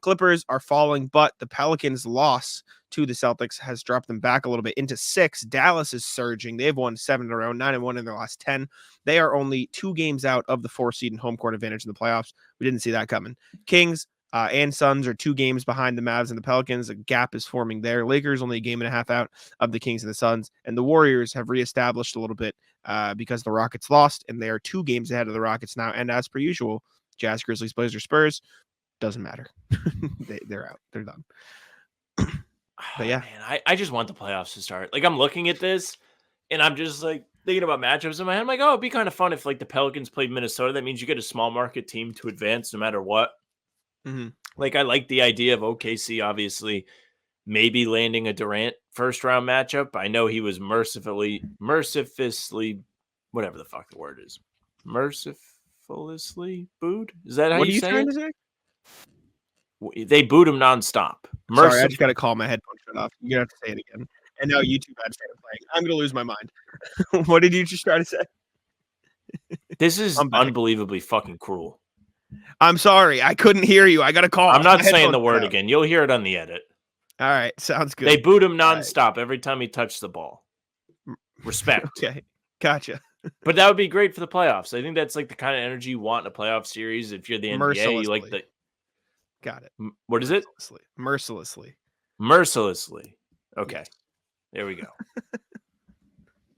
Clippers are falling, but the Pelicans' loss to the Celtics has dropped them back a little bit into 6. Dallas is surging. They've won 7 in a row, 9-1 in their last 10. They are only 2 games out of the 4 seed and home court advantage in the playoffs. We didn't see that coming. Kings and Suns are 2 games behind the Mavs and the Pelicans. A gap is forming there. Lakers only a game and a half out of the Kings and the Suns. And the Warriors have reestablished a little bit because the Rockets lost, and they are 2 games ahead of the Rockets now. And as per usual, Jazz, Grizzlies, Blazers, Spurs, doesn't matter. They're out. They're done. But yeah,
man, I just want the playoffs to start. Like I'm looking at this, and I'm just like thinking about matchups in my head. I'm like, oh, it'd be kind of fun if like the Pelicans played Minnesota. That means you get a small market team to advance no matter what.
Mm-hmm.
Like I like the idea of OKC obviously maybe landing a Durant first round matchup. I know he was mercifully, whatever the fuck the word is, mercilessly booed. Is that how
what
you
are you
say
trying
it?
to say?
They booed him nonstop.
Sorry, I just got to call my headphones shut off. You're gonna have to say it again. And now YouTube ads started playing. I'm gonna lose my mind. What did you just try to say?
This is unbelievably fucking cruel.
I'm sorry, I couldn't hear you. I got to call.
I'm not saying the word again. You'll hear it on the edit.
All right, sounds good.
They booed him nonstop every time he touched the ball. Respect.
Okay, gotcha.
But that would be great for the playoffs. I think that's like the kind of energy you want in a playoff series. If you're the NBA, you like the.
Got it.
What is it?
Mercilessly.
Okay, there we go.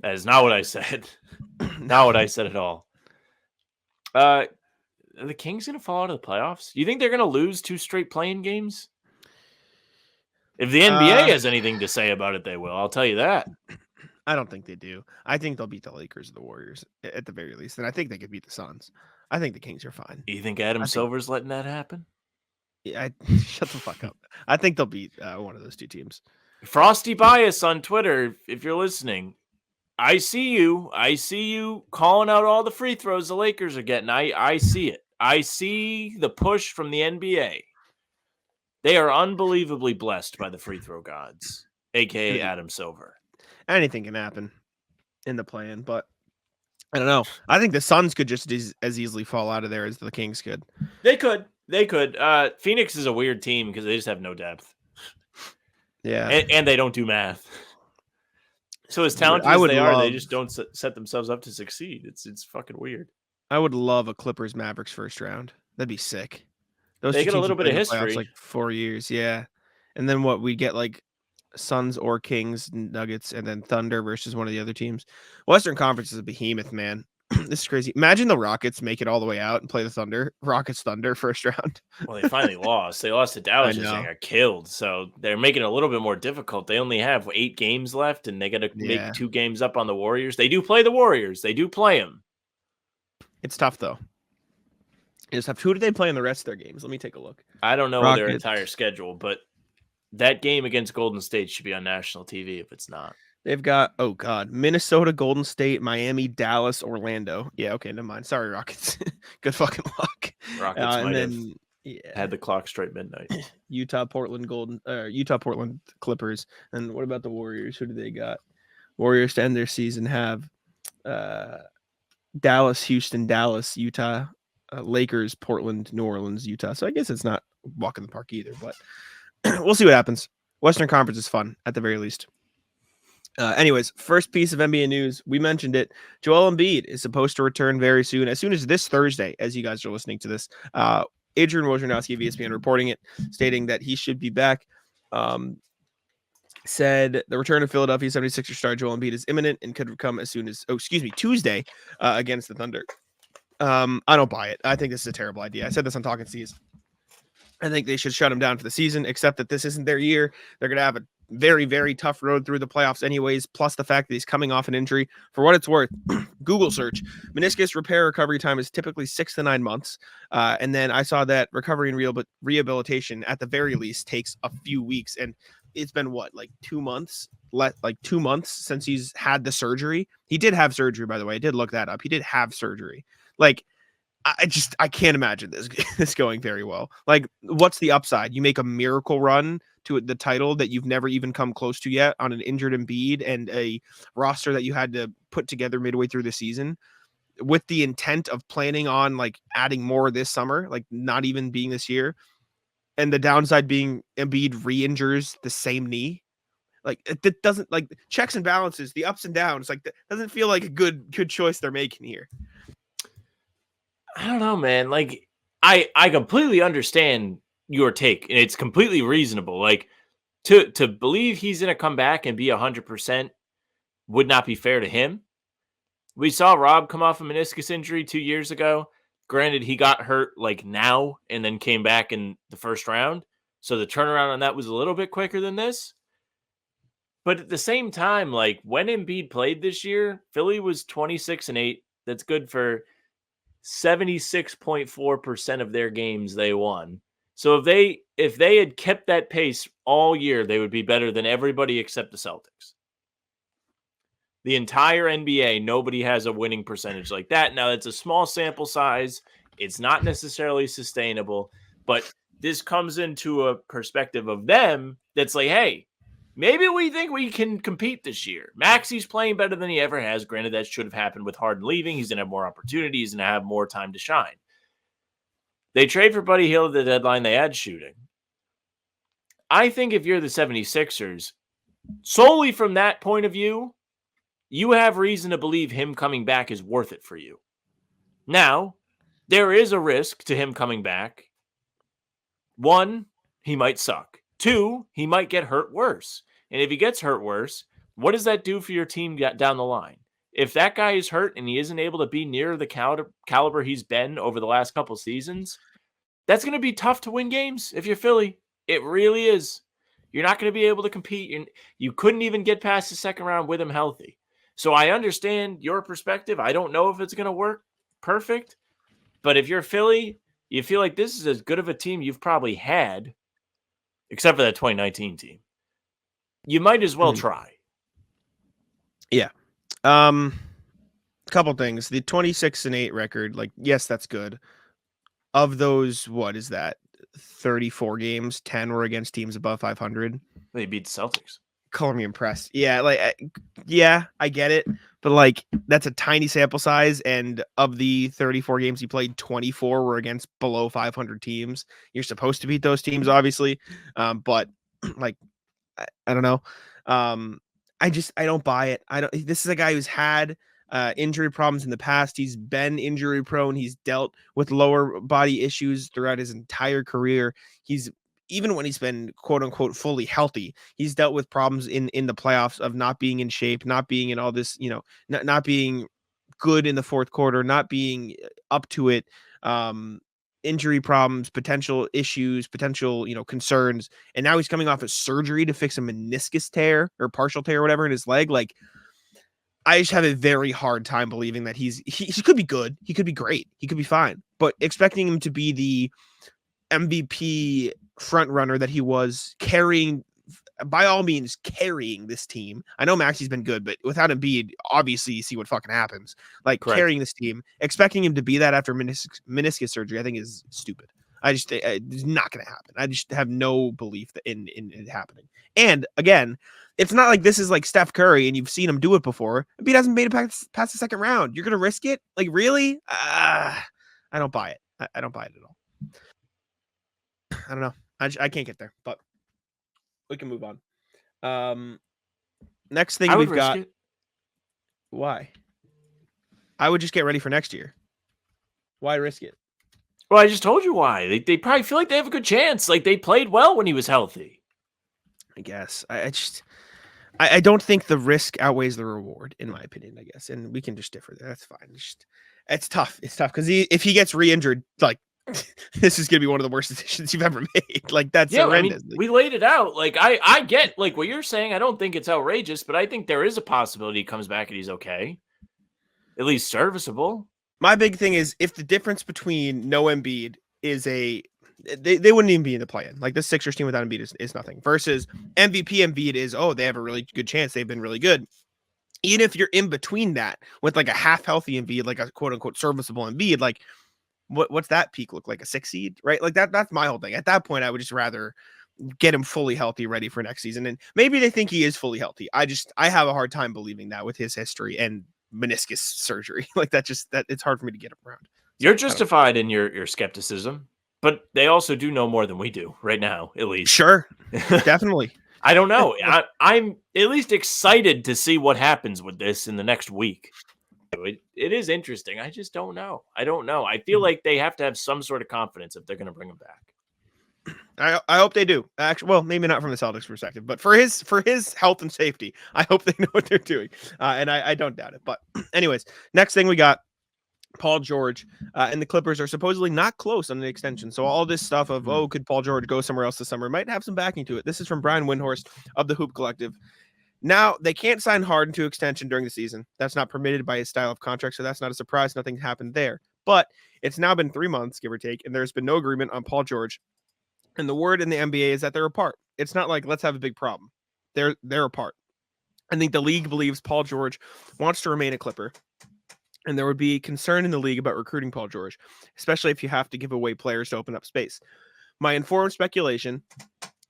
That is not what I said. Not what I said at all. Are the Kings going to fall out of the playoffs? You think they're going to lose 2 straight playing games? If the NBA has anything to say about it, they will. I'll tell you that.
I don't think they do. I think they'll beat the Lakers or the Warriors at the very least. And I think they could beat the Suns. I think the Kings are fine.
You think Adam Silver's letting that happen?
Yeah, shut the fuck up. I think they'll beat one of those 2 teams.
Frosty Bias on Twitter, if you're listening. I see you. I see you calling out all the free throws the Lakers are getting. I see it. I see the push from the NBA. They are unbelievably blessed by the free throw gods, a.k.a. Adam Silver.
Anything can happen in the play-in, but I don't know. I think the Suns could just as easily fall out of there as the Kings could.
They could. Phoenix is a weird team because they just have no depth.
Yeah.
And they don't do math. So as talented as they are, they just don't set themselves up to succeed. It's fucking weird.
I would love a Clippers Mavericks first round. That'd be sick.
They get a little bit of history.
Like 4 years, yeah. And then what we get like Suns or Kings, Nuggets, and then Thunder versus one of the other teams. Western Conference is a behemoth, man. This is crazy. Imagine the Rockets make it all the way out and play the Thunder. Rockets Thunder first round.
Well, they finally lost. They lost to Dallas
I
and
know.
got killed. So they're making it a little bit more difficult. They only have 8 games left, and they got to
Yeah.
make 2 games up on the Warriors. They do play the Warriors. They do play them.
It's tough, though. It's tough. Who do they play in the rest of their games? Let me take a look.
I don't know their
Rockets.
entire schedule, but that game against Golden State should be on national TV if it's not.
They've got, oh God, Minnesota, Golden State, Miami, Dallas, Orlando. Yeah, okay, never mind. Sorry, Rockets. Good fucking luck.
Rockets
And
might
then
have had the clock straight midnight.
Utah, Portland, Portland Clippers. And what about the Warriors? Who do they got? Warriors to end their season have Dallas, Houston, Dallas, Utah, Lakers, Portland, New Orleans, Utah. So I guess it's not walk in the park either, but we'll see what happens. Western Conference is fun at the very least. Anyways, first piece of NBA news. We mentioned it. Joel Embiid is supposed to return very soon as this Thursday, as you guys are listening to this. Adrian Wojnarowski of ESPN reporting it, stating that he should be back. Said the return of Philadelphia 76ers star Joel Embiid is imminent and could come as soon as, Tuesday against the Thunder. I don't buy it. I think this is a terrible idea. I said this on Talking Seas. I think they should shut him down for the season, except that this isn't their year. They're going to have a very, very tough road through the playoffs anyways, plus the fact that he's coming off an injury. For what it's worth, Google search, meniscus repair recovery time is typically 6 to 9 months. And then I saw that recovery and rehabilitation at the very least takes a few weeks. And it's been like 2 months, like 2 months since he's had the surgery. He did have surgery, by the way. I did look that up. He did have surgery. Like, I can't imagine this going very well. Like, what's the upside? You make a miracle run to the title that you've never even come close to yet on an injured Embiid and a roster that you had to put together midway through the season with the intent of planning on like adding more this summer, like not even being this year. And the downside being Embiid re-injures the same knee. Like it doesn't, like, checks and balances, the ups and downs, like that doesn't feel like a good choice they're making here.
I don't know, man. Like, I completely understand your take, and it's completely reasonable. Like, to believe he's going to come back and be 100% would not be fair to him. We saw Rob come off a meniscus injury 2 years ago. Granted, he got hurt like now and then came back in the first round. So the turnaround on that was a little bit quicker than this. But at the same time, like, when Embiid played this year, Philly was 26-8. That's good for 76.4% of their games they won. So if they had kept that pace all year, they would be better than everybody except the Celtics. The entire NBA, nobody has a winning percentage like that. Now, it's a small sample size. It's not necessarily sustainable, but this comes into a perspective of them that's like, hey, maybe we think we can compete this year. Maxi's playing better than he ever has. Granted, that should have happened with Harden leaving. He's going to have more opportunities. He's going to have more time to shine. They trade for Buddy Hield at the deadline. They add shooting. I think if you're the 76ers, solely from that point of view, you have reason to believe him coming back is worth it for you. Now, there is a risk to him coming back. 1, he might suck. 2, he might get hurt worse. And if he gets hurt worse, what does that do for your team down the line? If that guy is hurt and he isn't able to be near the caliber he's been over the last couple seasons, that's going to be tough to win games if you're Philly. It really is. You're not going to be able to compete. You couldn't even get past the second round with him healthy. So I understand your perspective. I don't know if it's going to work perfect. But if you're Philly, you feel like this is as good of a team you've probably had, except for that 2019 team. You might as well try.
Yeah. Couple things. The 26-8 record, like, yes, that's good. Of those, what is that? 34 games, 10 were against teams above 500.
They beat the Celtics.
Color me impressed. Yeah, I get it. But, like, that's a tiny sample size. And of the 34 games he played, 24 were against below 500 teams. You're supposed to beat those teams, obviously. But, like, I don't know. I don't buy it. This is a guy who's had injury problems in the past. He's been injury prone. He's dealt with lower body issues throughout his entire career. He's even when he's been quote unquote fully healthy, he's dealt with problems in the playoffs of not being in shape, not being in all this, not being good in the fourth quarter, not being up to it, injury problems, potential issues, potential, concerns. And now he's coming off a surgery to fix a meniscus tear or partial tear or whatever in his leg. Like, I just have a very hard time believing that he could be good. He could be great. He could be fine. But expecting him to be the MVP front runner that he was, by all means carrying this team. I know Maxi's been good, but without Embiid, obviously you see what fucking happens. Like,
Correct.
Carrying this team, expecting him to be that after meniscus surgery, I think is stupid. It's not going to happen. I just have no belief in it happening. And again, it's not like this is like Steph Curry and you've seen him do it before. Embiid hasn't made it past the second round. You're going to risk it? Like, really? I don't buy it. I don't buy it at all. I don't know. I can't get there, but we can move on. Next thing we've got.
It.
Why? I would just get ready for next year. Why risk it?
Well, I just told you why. They probably feel like they have a good chance. Like, they played well when he was healthy.
I guess. I don't think the risk outweighs the reward, in my opinion, I guess. And we can just differ there. That's fine. It's tough. It's tough because if he gets re-injured, like, this is going to be one of the worst decisions you've ever made. Like, that's horrendous.
We laid it out. Like, I get, like, what you're saying. I don't think it's outrageous, but I think there is a possibility he comes back and he's okay. At least serviceable.
My big thing is if the difference between no Embiid is they wouldn't even be in the play-in. Like, the Sixers team without Embiid is nothing. Versus MVP Embiid is, they have a really good chance. They've been really good. Even if you're in between that with like a half healthy Embiid, like a quote unquote serviceable Embiid, like what's that peak look like? A 6 seed, right? Like that's my whole thing. At that point, I would just rather get him fully healthy, ready for next season. And maybe they think he is fully healthy. I have a hard time believing that with his history and meniscus surgery. Like that it's hard for me to get around.
You're justified in your skepticism, but they also do know more than we do right now, at least.
Sure. Definitely.
I don't know. I'm at least excited to see what happens with this in the next week. It is interesting. I just don't know. I don't know. I feel like they have to have some sort of confidence if they're going to bring him back.
I hope they do. Actually, well, maybe not from the Celtics perspective, but for his health and safety, I hope they know what they're doing. And I don't doubt it. But anyways, next thing we got Paul George and the Clippers are supposedly not close on the extension. So all this stuff of, could Paul George go somewhere else this summer might have some backing to it. This is from Brian Windhorst of the Hoop Collective. Now, they can't sign Harden to extension during the season. That's not permitted by his style of contract, so that's not a surprise. Nothing happened there. But it's now been 3 months, give or take, and there's been no agreement on Paul George. And the word in the NBA is that they're apart. It's not like, let's have a big problem. They're apart. I think the league believes Paul George wants to remain a Clipper. And there would be concern in the league about recruiting Paul George, especially if you have to give away players to open up space. My informed speculation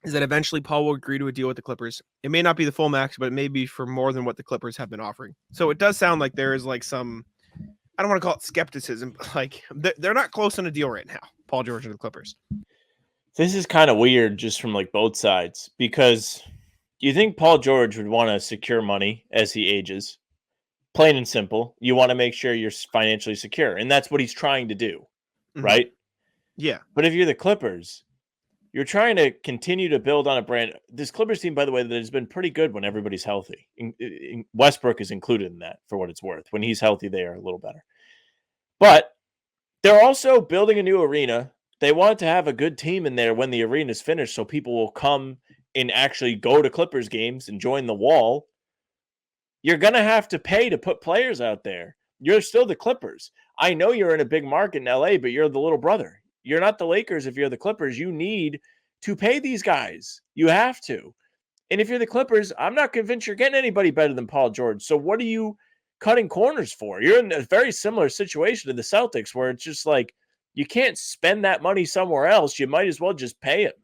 is that eventually Paul will agree to a deal with the Clippers. It may not be the full max, but it may be for more than what the Clippers have been offering. So it does sound like there is like some, I don't want to call it skepticism, but like they're not close on a deal right now, Paul George and the Clippers.
This is kind of weird just from like both sides, because you think Paul George would want to secure money as he ages. Plain and simple. You want to make sure you're financially secure. And that's what he's trying to do. Mm-hmm. Right?
Yeah.
But if you're the Clippers, you're trying to continue to build on a brand. This Clippers team, by the way, that has been pretty good when everybody's healthy. Westbrook is included in that for what it's worth. When he's healthy, they are a little better. But they're also building a new arena. They want to have a good team in there when the arena is finished so people will come and actually go to Clippers games and join the wall. You're going to have to pay to put players out there. You're still the Clippers. I know you're in a big market in LA, but you're the little brother. You're not the Lakers if you're the Clippers. You need to pay these guys. You have to. And if you're the Clippers, I'm not convinced you're getting anybody better than Paul George. So what are you cutting corners for? You're in a very similar situation to the Celtics where it's just like you can't spend that money somewhere else. You might as well just pay it.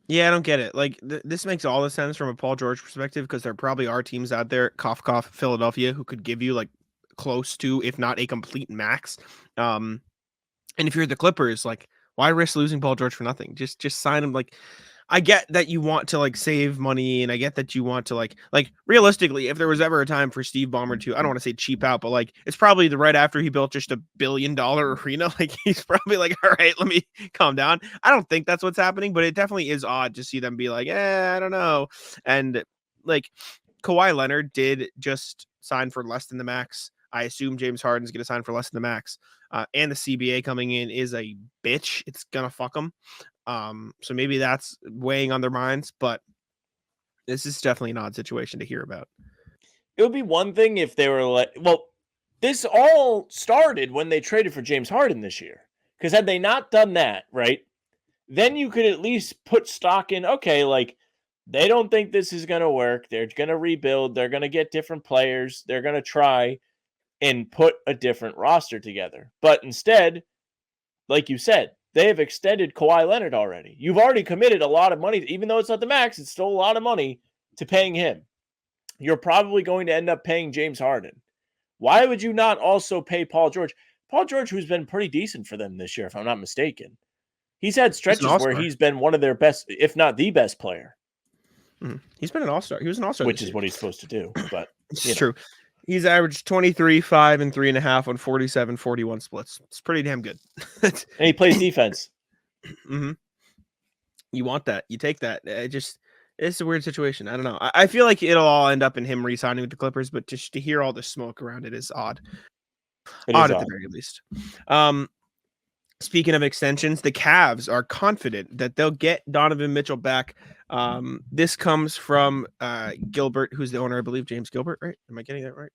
Yeah, I don't get it. Like, this makes all the sense from a Paul George perspective because there probably are teams out there, cough, cough, Philadelphia, who could give you, like, close to, if not a complete max. And if you're the Clippers, like, why risk losing Paul George for nothing? Just sign him. Like, I get that you want to like save money, and I get that you want to like realistically, if there was ever a time for Steve Ballmer to, I don't want to say cheap out, but like it's probably the right after he built just $1 billion arena. Like he's probably like, all right, let me calm down. I don't think that's what's happening, but it definitely is odd to see them be like, I don't know. And like Kawhi Leonard did just sign for less than the max. I assume James Harden's going to sign for less than the max. And the CBA coming in is a bitch. It's going to fuck them. So maybe that's weighing on their minds, but this is definitely an odd situation to hear about.
It would be one thing if they were like, well, this all started when they traded for James Harden this year. Because had they not done that, right, then you could at least put stock in, okay, like, they don't think this is going to work. They're going to rebuild. They're going to get different players. They're going to try and put a different roster together. But instead, like you said, they have extended Kawhi Leonard already. You've already committed a lot of money. Even though it's not the max, it's still a lot of money to paying him. You're probably going to end up paying James Harden. Why would you not also pay Paul George? Paul George, who's been pretty decent for them this year, if I'm not mistaken. He's had stretches where he's been one of their best, if not the best player.
He's been an all-star. He was an all-star,
which is what he's supposed to do. But
it's true. He's averaged 23, 5, and 3.5 on 47, 41 splits. It's pretty damn good.
And he plays defense.
Mm-hmm. You want that. You take that. It's a weird situation. I don't know. I feel like it'll all end up in him re-signing with the Clippers, but just to hear all the smoke around it is odd. Odd at the very least. Speaking of extensions, the Cavs are confident that they'll get Donovan Mitchell back. This comes from Gilbert, who's the owner, I believe, James Gilbert, right? Am I getting that right?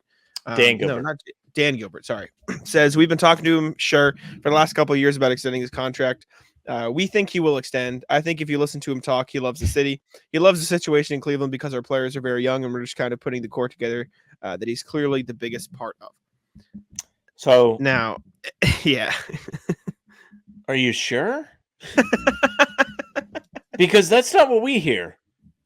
Dan Gilbert.
No, not Dan Gilbert, sorry. Says, we've been talking to him, sure, for the last couple of years about extending his contract. We think he will extend. I think if you listen to him talk, he loves the city. He loves the situation in Cleveland because our players are very young, and we're just kind of putting the core together that he's clearly the biggest part of.
So
now, yeah.
Are you sure? Because that's not what we hear.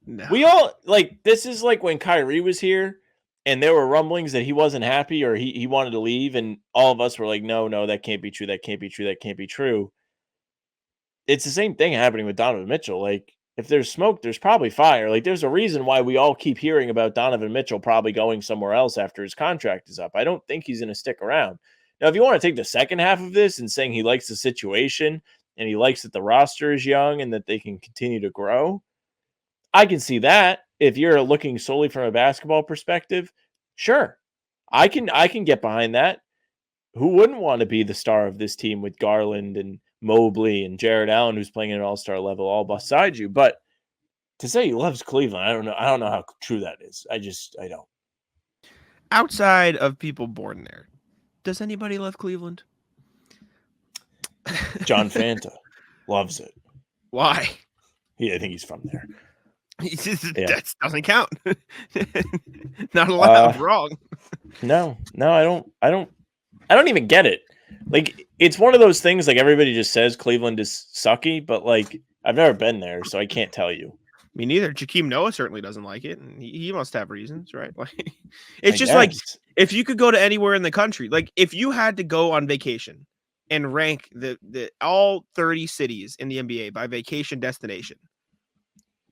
No.
We all, like, this is like when Kyrie was here and there were rumblings that he wasn't happy or he wanted to leave, and all of us were like, no, that can't be true. That can't be true. That can't be true. It's the same thing happening with Donovan Mitchell. Like, if there's smoke, there's probably fire. Like, there's a reason why we all keep hearing about Donovan Mitchell probably going somewhere else after his contract is up. I don't think he's going to stick around. Now, if you want to take the second half of this and saying he likes the situation and he likes that the roster is young and that they can continue to grow, I can see that. If you're looking solely from a basketball perspective, sure. I can get behind that. Who wouldn't want to be the star of this team with Garland and Mobley and Jared Allen, who's playing at an all-star level, all beside you? But to say he loves Cleveland, I don't know how true that is. I don't.
Outside of people born there, does anybody love Cleveland?
John Fanta loves it.
Why?
Yeah, I think he's from there.
That doesn't count. Not allowed. Wrong.
No, I don't even get it. Like, it's one of those things, like, everybody just says Cleveland is sucky, but like, I've never been there, so I can't tell you.
Me neither. Jakeem Noah certainly doesn't like it, and he must have reasons, right? Like, it's just like, if you could go to anywhere in the country, like if you had to go on vacation and rank the all 30 cities in the NBA by vacation destination,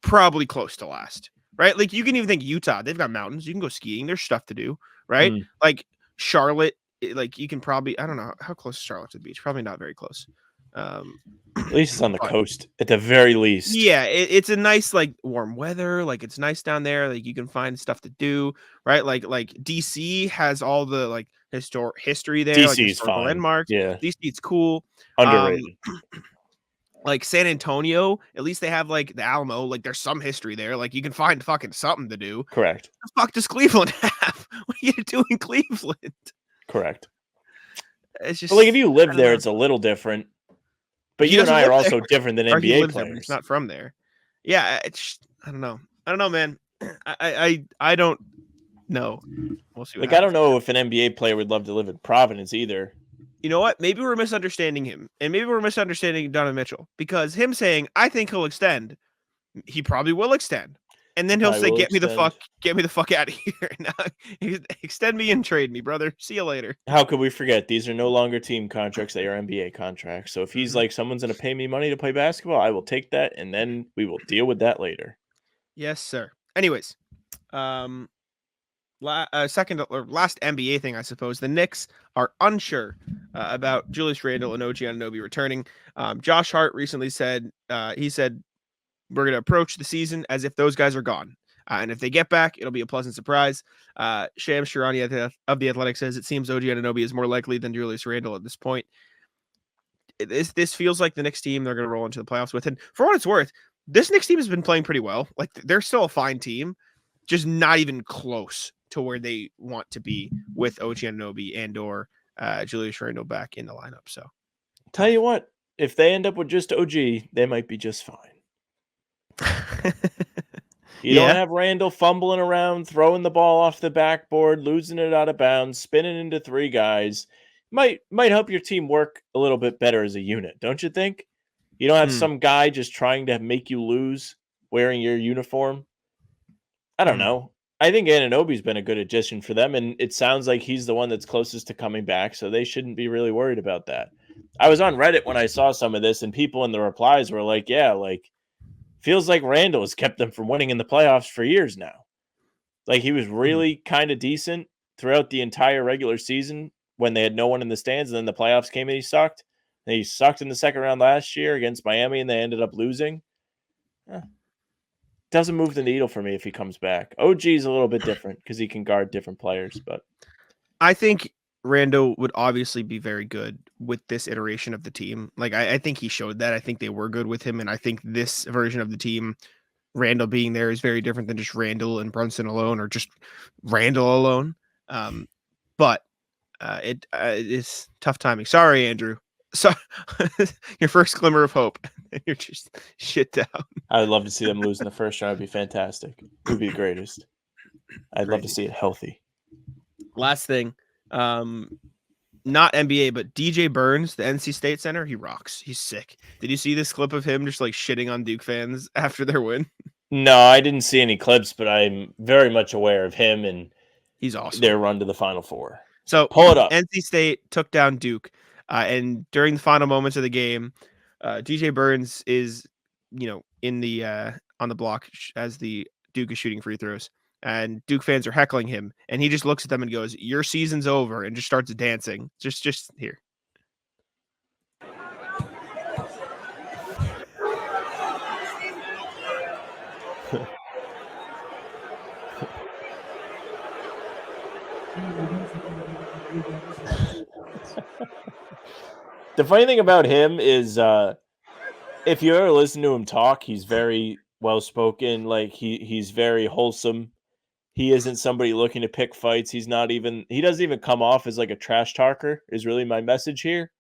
probably close to last, right? Like, you can even think Utah, they've got mountains, you can go skiing, there's stuff to do, right? Like Charlotte, like you can probably, I don't know how close is Charlotte to the beach, probably not very close.
At least it's on the coast, at the very least.
Yeah, it's a nice, like, warm weather. Like, it's nice down there. Like, you can find stuff to do, right? Like DC has all the like history there.
DC's
like,
fine.
Landmarks.
Yeah,
DC's cool.
Underrated.
Like San Antonio, at least they have like the Alamo. Like, there's some history there. Like, you can find fucking something to do.
Correct.
What the fuck does Cleveland have? What are you gonna do in Cleveland?
Correct.
It's just,
but like, if you live there, it's a little different. But you and I are also different than NBA players.
He's not from there. Yeah, it's I don't know, man. I don't know. We'll see.
Like, I don't know if an NBA player would love to live in Providence either.
You know what? Maybe we're misunderstanding him, and maybe we're misunderstanding Donovan Mitchell, because him saying, "I think he'll extend," he probably will extend, And then he'll
I
say,
will
get me the
extend.
fuck out of here. Now, extend me and trade me, brother. See you later.
How could we forget? These are no longer team contracts. They are NBA contracts. So if he's
Mhm.
like, someone's going to pay me money to play basketball, I will take that, and then we will deal with that later.
Yes, sir. Anyways, second or last NBA thing, I suppose. The Knicks are unsure about Julius Randle and OG Anunoby returning. Josh Hart recently said, he said, we're going to approach the season as if those guys are gone. And if they get back, it'll be a pleasant surprise. Shams Charania of The Athletic says it seems OG Anunoby is more likely than Julius Randle at this point. This feels like the Knicks team they're going to roll into the playoffs with. And for what it's worth, this Knicks team has been playing pretty well. Like, they're still a fine team, just not even close to where they want to be with OG Anunoby and or Julius Randle back in the lineup. So,
Tell you what, if they end up with just OG, they might be just fine. You don't have Randall fumbling around, throwing the ball off the backboard, losing it out of bounds, spinning into three guys. Might help your team work a little bit better as a unit, don't you think? You don't have some guy just trying to make you lose wearing your uniform. I don't know. I think Anunoby's been a good addition for them, and it sounds like he's the one that's closest to coming back, so they shouldn't be really worried about that. I was on Reddit when I saw some of this, and people in the replies were like, yeah, like, feels like Randall has kept them from winning in the playoffs for years now. Like, he was really kind of decent throughout the entire regular season when they had no one in the stands, and then the playoffs came and he sucked. And he sucked in the second round last year against Miami, and they ended up losing. Doesn't move the needle for me if he comes back. OG is a little bit different because he can guard different players, but
I think Randall would obviously be very good with this iteration of the team. Like, I think he showed that. I think they were good with him, and I think this version of the team, Randall being there, is very different than just Randall and Brunson alone, or just Randall alone. But it's tough timing. Sorry, Andrew. So your first glimmer of hope, and you're just shit down.
I would love to see them lose in the first round. It'd be fantastic. It would be the greatest. I'd love to see it healthy.
Last thing, not NBA, but DJ Burns, the NC State center, he rocks. He's sick. Did you see this clip of him just like shitting on Duke fans after their win?
No, I didn't see any clips, but I'm very much aware of him and
he's awesome.
Their run to the Final Four.
So
pull it up.
NC State took down Duke, and during the final moments of the game, DJ Burns is, in the on the block as the Duke is shooting free throws. And Duke fans are heckling him, and he just looks at them and goes, "Your season's over," and just starts dancing. Just here.
The funny thing about him is, if you ever listen to him talk, he's very well-spoken. Like, he's very wholesome. He isn't somebody looking to pick fights. He doesn't even come off as like a trash talker, is really my message here.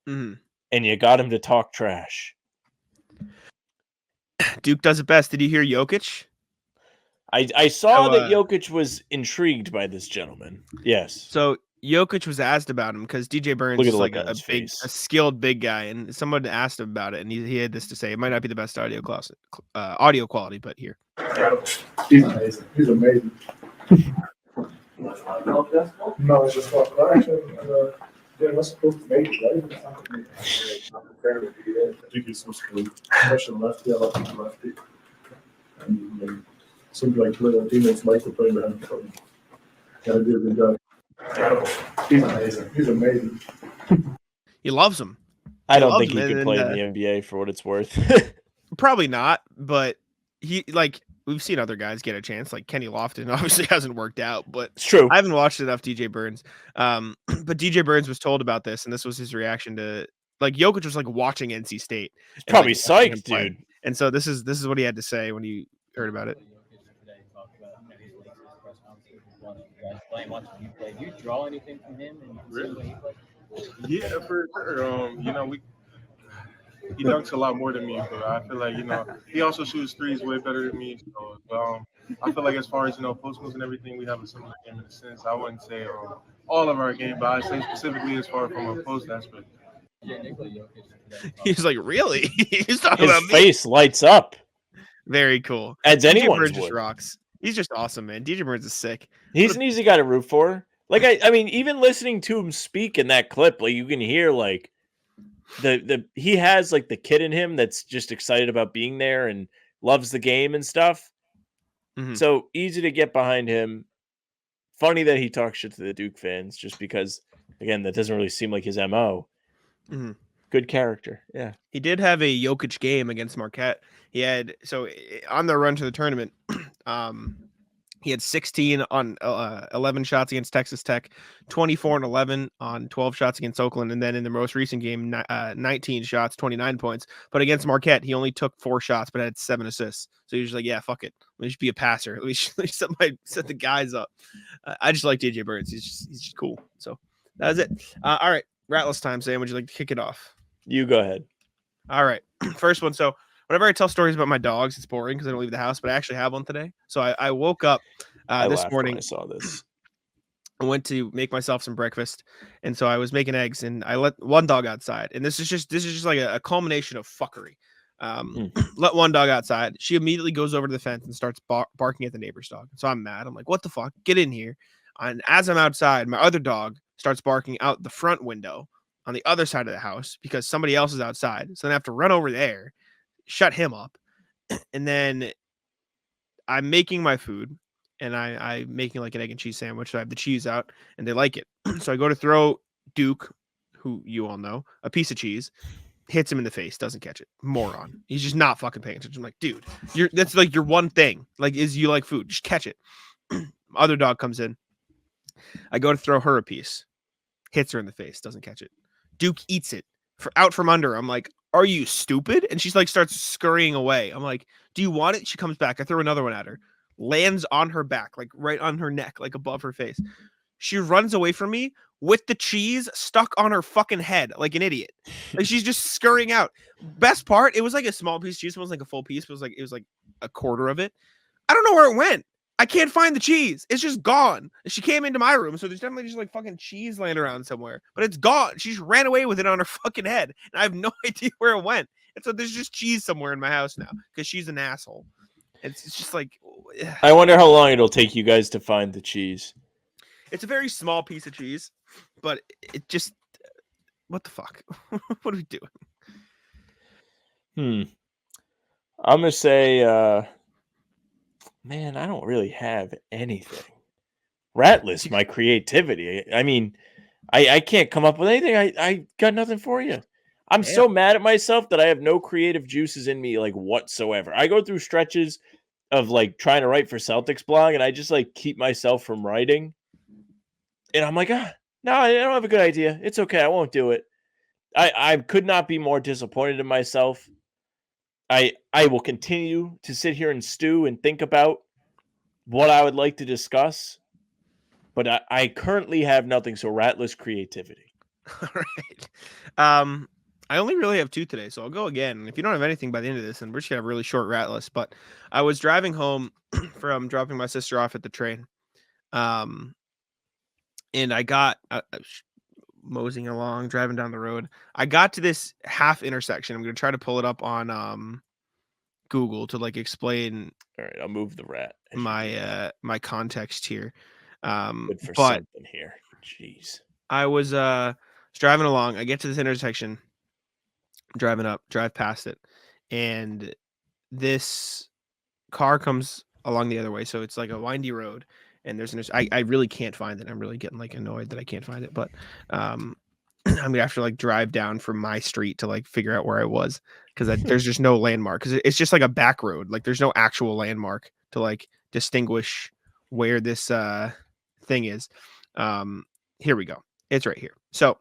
Mm-hmm.
And you got him to talk trash.
Duke does it best. Did you hear Jokic?
I saw that Jokic was intrigued by this gentleman. Yes.
So Jokic was asked about him because DJ Burns is like a skilled big guy, and someone asked him about it, and he had this to say: "It might not be the best audio quality, but here."
He's amazing. He's amazing. No, it's just they're not supposed to make it, right? I think he's supposed to be special lefty. I like him lefty. And something like little teammates like to play behind him. Gotta do a good job. He's amazing. He's amazing.
He loves him.
I don't think he can play in the NBA for what it's worth.
Probably not, but we've seen other guys get a chance, like Kenny Lofton. Obviously hasn't worked out, but
it's true.
I haven't watched enough DJ Burns. But DJ Burns was told about this, and this was his reaction to, like, Jokic was like watching NC State.
He's probably psyched, dude.
And so this is what he had to say when he heard about it.
Do you draw anything from him?
Really? Yeah, for sure. He dunks a lot more than me, but I feel like, he also shoots threes way better than me. So, I feel like as far as, post moves and everything, we have a similar game in a sense. I wouldn't say all of our game, but I'd say specifically as far from a post aspect.
He's like, really? He's talking
His
about me.
face lights up.
Very cool.
As
DJ
anyone's
Bird just
would.
rocks. He's just awesome, man. DJ Bird's is sick.
He's an easy guy to root for. Like I mean, even listening to him speak in that clip, like you can hear like he has like the kid in him that's just excited about being there and loves the game and stuff.
Mhm.
So easy to get behind him. Funny that he talks shit to the Duke fans, just because again that doesn't really seem like his MO.
Mhm.
Good character, yeah.
He did have a Jokic game against Marquette. He had on the run to the tournament. He had 16 on 11 shots against Texas Tech, 24 and 11 on 12 shots against Oakland, and then in the most recent game, 19 shots, 29 points. But against Marquette, he only took 4 shots, but had 7 assists. So he was like, "Yeah, fuck it. Let me just be a passer. At least set the guys up." I just like DJ Burns. He's just cool. So that was it. All right, Ratless time. Sam, would you like to kick it off?
You go ahead.
All right, first one. So whenever I tell stories about my dogs, it's boring because I don't leave the house, but I actually have one today. So I woke up this morning.
I saw this.
I went to make myself some breakfast, and so I was making eggs, and I let one dog outside. And this is just like a culmination of fuckery. Let one dog outside. She immediately goes over to the fence and starts barking at the neighbor's dog. So I'm mad. I'm like, "What the fuck? Get in here!" And as I'm outside, my other dog starts barking out the front window on the other side of the house because somebody else is outside. So then I have to run over there, shut him up, and then I'm making my food, and I'm making like an egg and cheese sandwich. So I have the cheese out, and they like it. So I go to throw Duke, who you all know, a piece of cheese, hits him in the face, doesn't catch it. Moron. He's just not fucking paying attention. I'm like, dude, that's like your one thing. Like, is you like food? Just catch it. Other dog comes in. I go to throw her a piece, hits her in the face, doesn't catch it. Duke eats it out from under her. I'm like, "Are you stupid?" And she's like, starts scurrying away. I'm like, "Do you want it?" She comes back. I throw another one at her, lands on her back, like right on her neck, like above her face. She runs away from me with the cheese stuck on her fucking head, like an idiot. Like she's just scurrying out. Best part, it was like a small piece of cheese. It wasn't like a full piece, but it was like a quarter of it. I don't know where it went. I can't find the cheese. It's just gone. She came into my room, so there's definitely just like fucking cheese laying around somewhere, but it's gone. She just ran away with it on her fucking head, and I have no idea where it went. And so there's just cheese somewhere in my house now because she's an asshole. It's just like,
I wonder how long it'll take you guys to find the cheese.
It's a very small piece of cheese, but it just, what the fuck? What are we doing?
I'm gonna say, man, I don't really have anything. Ratless, my creativity. I mean, I can't come up with anything. I got nothing for you. I'm so mad at myself that I have no creative juices in me, like whatsoever. I go through stretches of like trying to write for Celtics blog, and I just like keep myself from writing. And I'm like, no, I don't have a good idea. It's okay. I won't do it. I could not be more disappointed in myself. I will continue to sit here and stew and think about what I would like to discuss, but I currently have nothing. So ratless creativity.
All right. I only really have 2 today, so I'll go again. And if you don't have anything by the end of this, then we're just gonna have a really short rat list. But I was driving home from dropping my sister off at the train, and I got moseying along, driving down the road. I got to this half intersection. I'm gonna try to pull it up on Google to like explain.
All right, I'll move the rat.
My context here.
Good for
but
something here. Jeez.
I was driving along. I get to this intersection. I'm driving up, drive past it, and this car comes along the other way. So it's like a windy road, and there's I really can't find it. I'm really getting like annoyed that I can't find it, but I'm gonna have to like drive down from my street to like figure out where I was because there's just no landmark because it's just like a back road. Like there's no actual landmark to like distinguish where this thing is. Here we go. It's right here. So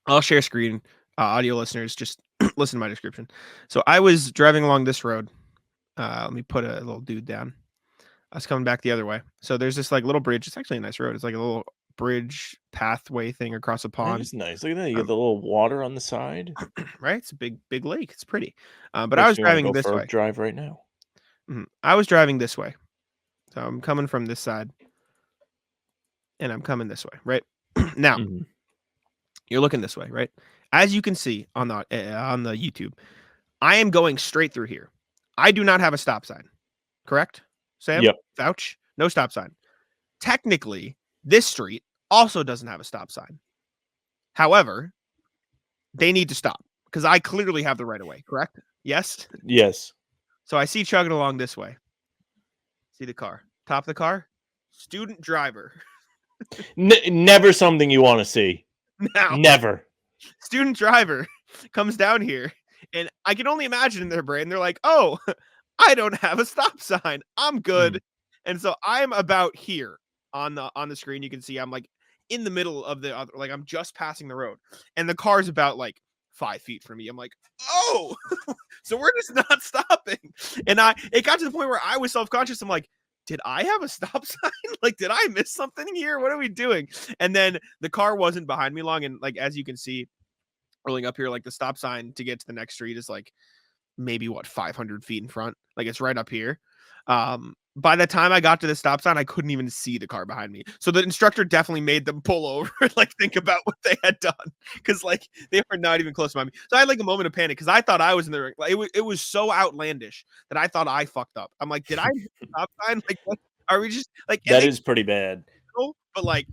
I'll share screen. Audio listeners, just listen to my description. So I was driving along this road. Let me put a little dude down. I was coming back the other way. So there's this like little bridge. It's actually a nice road. It's like a little bridge pathway thing across a pond.
It's nice. Look at that. You got the little water on the side.
Right? It's a big lake. It's pretty. But I was driving this way.
Drive right now.
I was driving this way. So I'm coming from this side. And I'm coming this way, right? Now, you're looking this way, right? As you can see on the YouTube, I am going straight through here. I do not have a stop sign. Correct, Sam?
Yep.
Vouch? No stop sign. Technically, this street also doesn't have a stop sign. However, they need to stop because I clearly have the right of way, correct? Yes?
Yes.
So I see chugging along this way. See the car. Top of the car, student driver.
Never something you want to see.
Now,
Never.
student driver comes down here, and I can only imagine in their brain, they're like, oh, I don't have a stop sign. I'm good. And so I'm about here on the screen. You can see I'm like in the middle of the other, like I'm just passing the road, and the car's about like 5 feet from me. I'm like, oh, so we're just not stopping. And it got to the point where I was self-conscious. I'm like, did I have a stop sign? Like, did I miss something here? What are we doing? And then the car wasn't behind me long. And like, as you can see rolling up here, like the stop sign to get to the next street is like maybe 500 feet in front. Like it's right up here. By the time I got to the stop sign, I couldn't even see the car behind me. So the instructor definitely made them pull over and like think about what they had done because like they were not even close to me. So I had like a moment of panic because I thought I was in the ring. Like, it was so outlandish that I thought I fucked up. I'm like, did I miss the stop sign? Like, what? Are we just like
that is pretty bad?
But like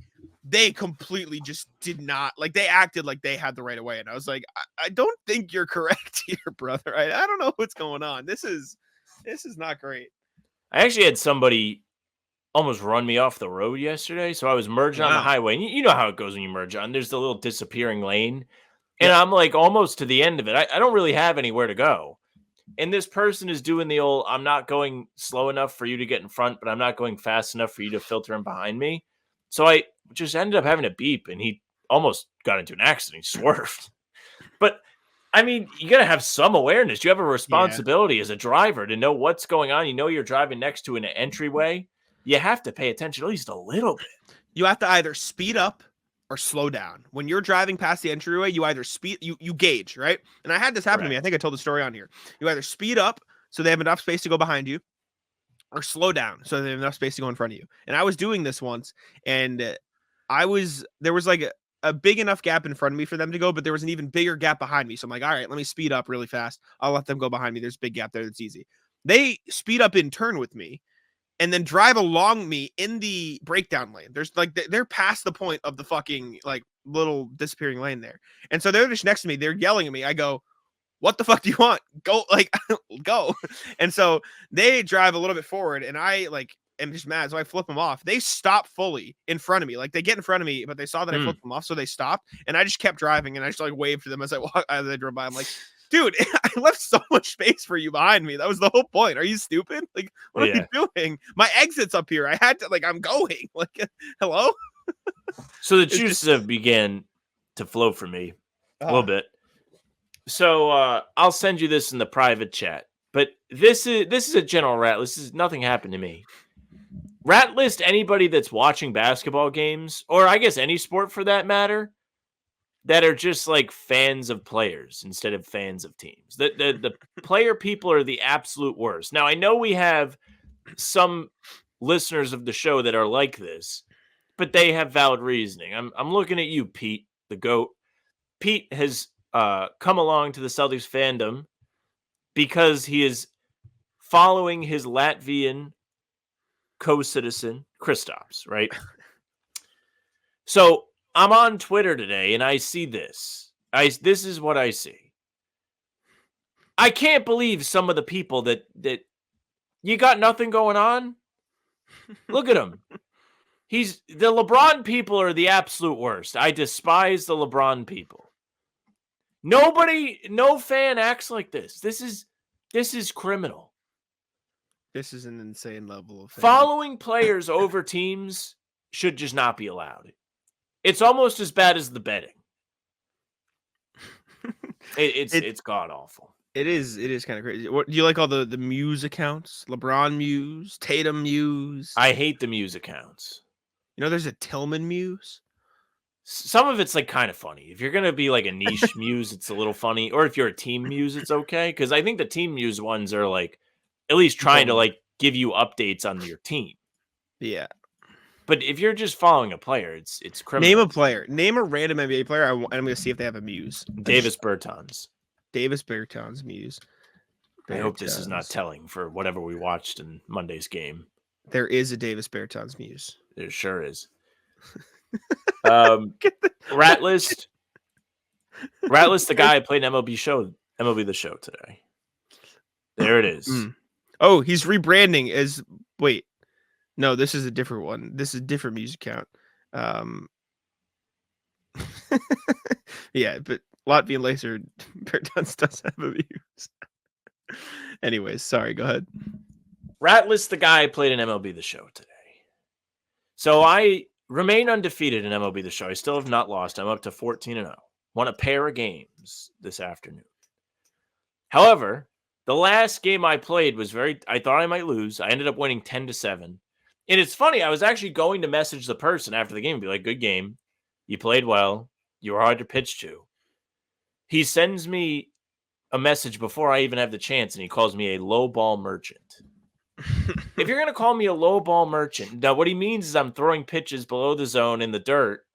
they completely just did not like. They acted like they had the right of way, and I was like, I don't think you're correct here, brother. I don't know what's going on. This is not great.
I actually had somebody almost run me off the road yesterday. So I was merging on the highway. And you know how it goes when you merge on. There's the little disappearing lane. And I'm like almost to the end of it. I don't really have anywhere to go. And this person is doing the old, I'm not going slow enough for you to get in front, but I'm not going fast enough for you to filter in behind me. So I just ended up having to beep. And he almost got into an accident. He swerved. But I mean, you got to have some awareness. You have a responsibility as a driver to know what's going on. You know, you're driving next to an entryway. You have to pay attention at least a little bit.
You have to either speed up or slow down. When you're driving past the entryway, you either you gauge, right? And I had this happen to me. I think I told the story on here. You either speed up so they have enough space to go behind you, or slow down so they have enough space to go in front of you. And I was doing this once, and there was like a big enough gap in front of me for them to go, but there was an even bigger gap behind me. So I'm like, all right, let me speed up really fast. I'll let them go behind me. There's a big gap there. That's easy. They speed up in turn with me and then drive along me in the breakdown lane. There's like, they're past the point of the fucking like little disappearing lane there. And so they're just next to me. They're yelling at me. I go, what the fuck do you want? Go, like, go. And so they drive a little bit forward, and I like, am just mad, so I flip them off. They stop fully in front of me. Like they get in front of me, but they saw that I flipped them off, so they stopped. And I just kept driving, and I just like waved to them as I drove by. I'm like, dude, I left so much space for you behind me. That was the whole point. Are you stupid? Like, what are you doing? My exit's up here. I had to I'm going. Like, hello.
So the juices have began to flow for me a little bit. So I'll send you this in the private chat. But this is a general rat list. This is nothing happened to me. Rat list anybody that's watching basketball games, or I guess any sport for that matter, that are just like fans of players instead of fans of teams. The player people are the absolute worst. Now, I know we have some listeners of the show that are like this, but they have valid reasoning. I'm looking at you, Pete, the GOAT. Pete has come along to the Celtics fandom because he is following his Latvian co-citizen Kristaps, right? So I'm on Twitter today and I see this. This is what I see. I can't believe some of the people that you got nothing going on. Look at him. The LeBron people are the absolute worst. I despise the LeBron people. No fan acts like this. This is criminal.
This is an insane level of
following players over teams should just not be allowed. It's almost as bad as the betting. It's god awful.
It is kind of crazy. What do you like? All the Muse accounts, LeBron Muse, Tatum Muse.
I hate the Muse accounts.
You know, there's a Tillman Muse.
Some of it's like kind of funny. If you're gonna be like a niche Muse, it's a little funny. Or if you're a team Muse, it's okay. Because I think the team Muse ones are like at least trying to like give you updates on your team.
Yeah.
But if you're just following a player, it's criminal.
Name a player. Name a random NBA player. I'm going to see if they have a Muse.
Davis Bertans.
Davis Bertans Muse.
I hope this is not telling for whatever we watched in Monday's game.
There is a Davis Bertans muse.
There sure is. Rat List, the guy I played an MLB The Show today. There it is.
Oh, he's rebranding as no, this is a different one. This is a different music count. Yeah, but Latvian Laser Bertans does have a muse. Anyways, sorry, go ahead.
Rat List, the guy I played in MLB The Show today. So I remain undefeated in MLB The Show. I still have not lost. I'm up to 14-0. Won a pair of games this afternoon. However, the last game I played was I thought I might lose. I ended up winning 10-7. And it's funny, I was actually going to message the person after the game and be like, good game. You played well. You were hard to pitch to. He sends me a message before I even have the chance, and he calls me a low ball merchant. If you're going to call me a low ball merchant, now what he means is I'm throwing pitches below the zone in the dirt,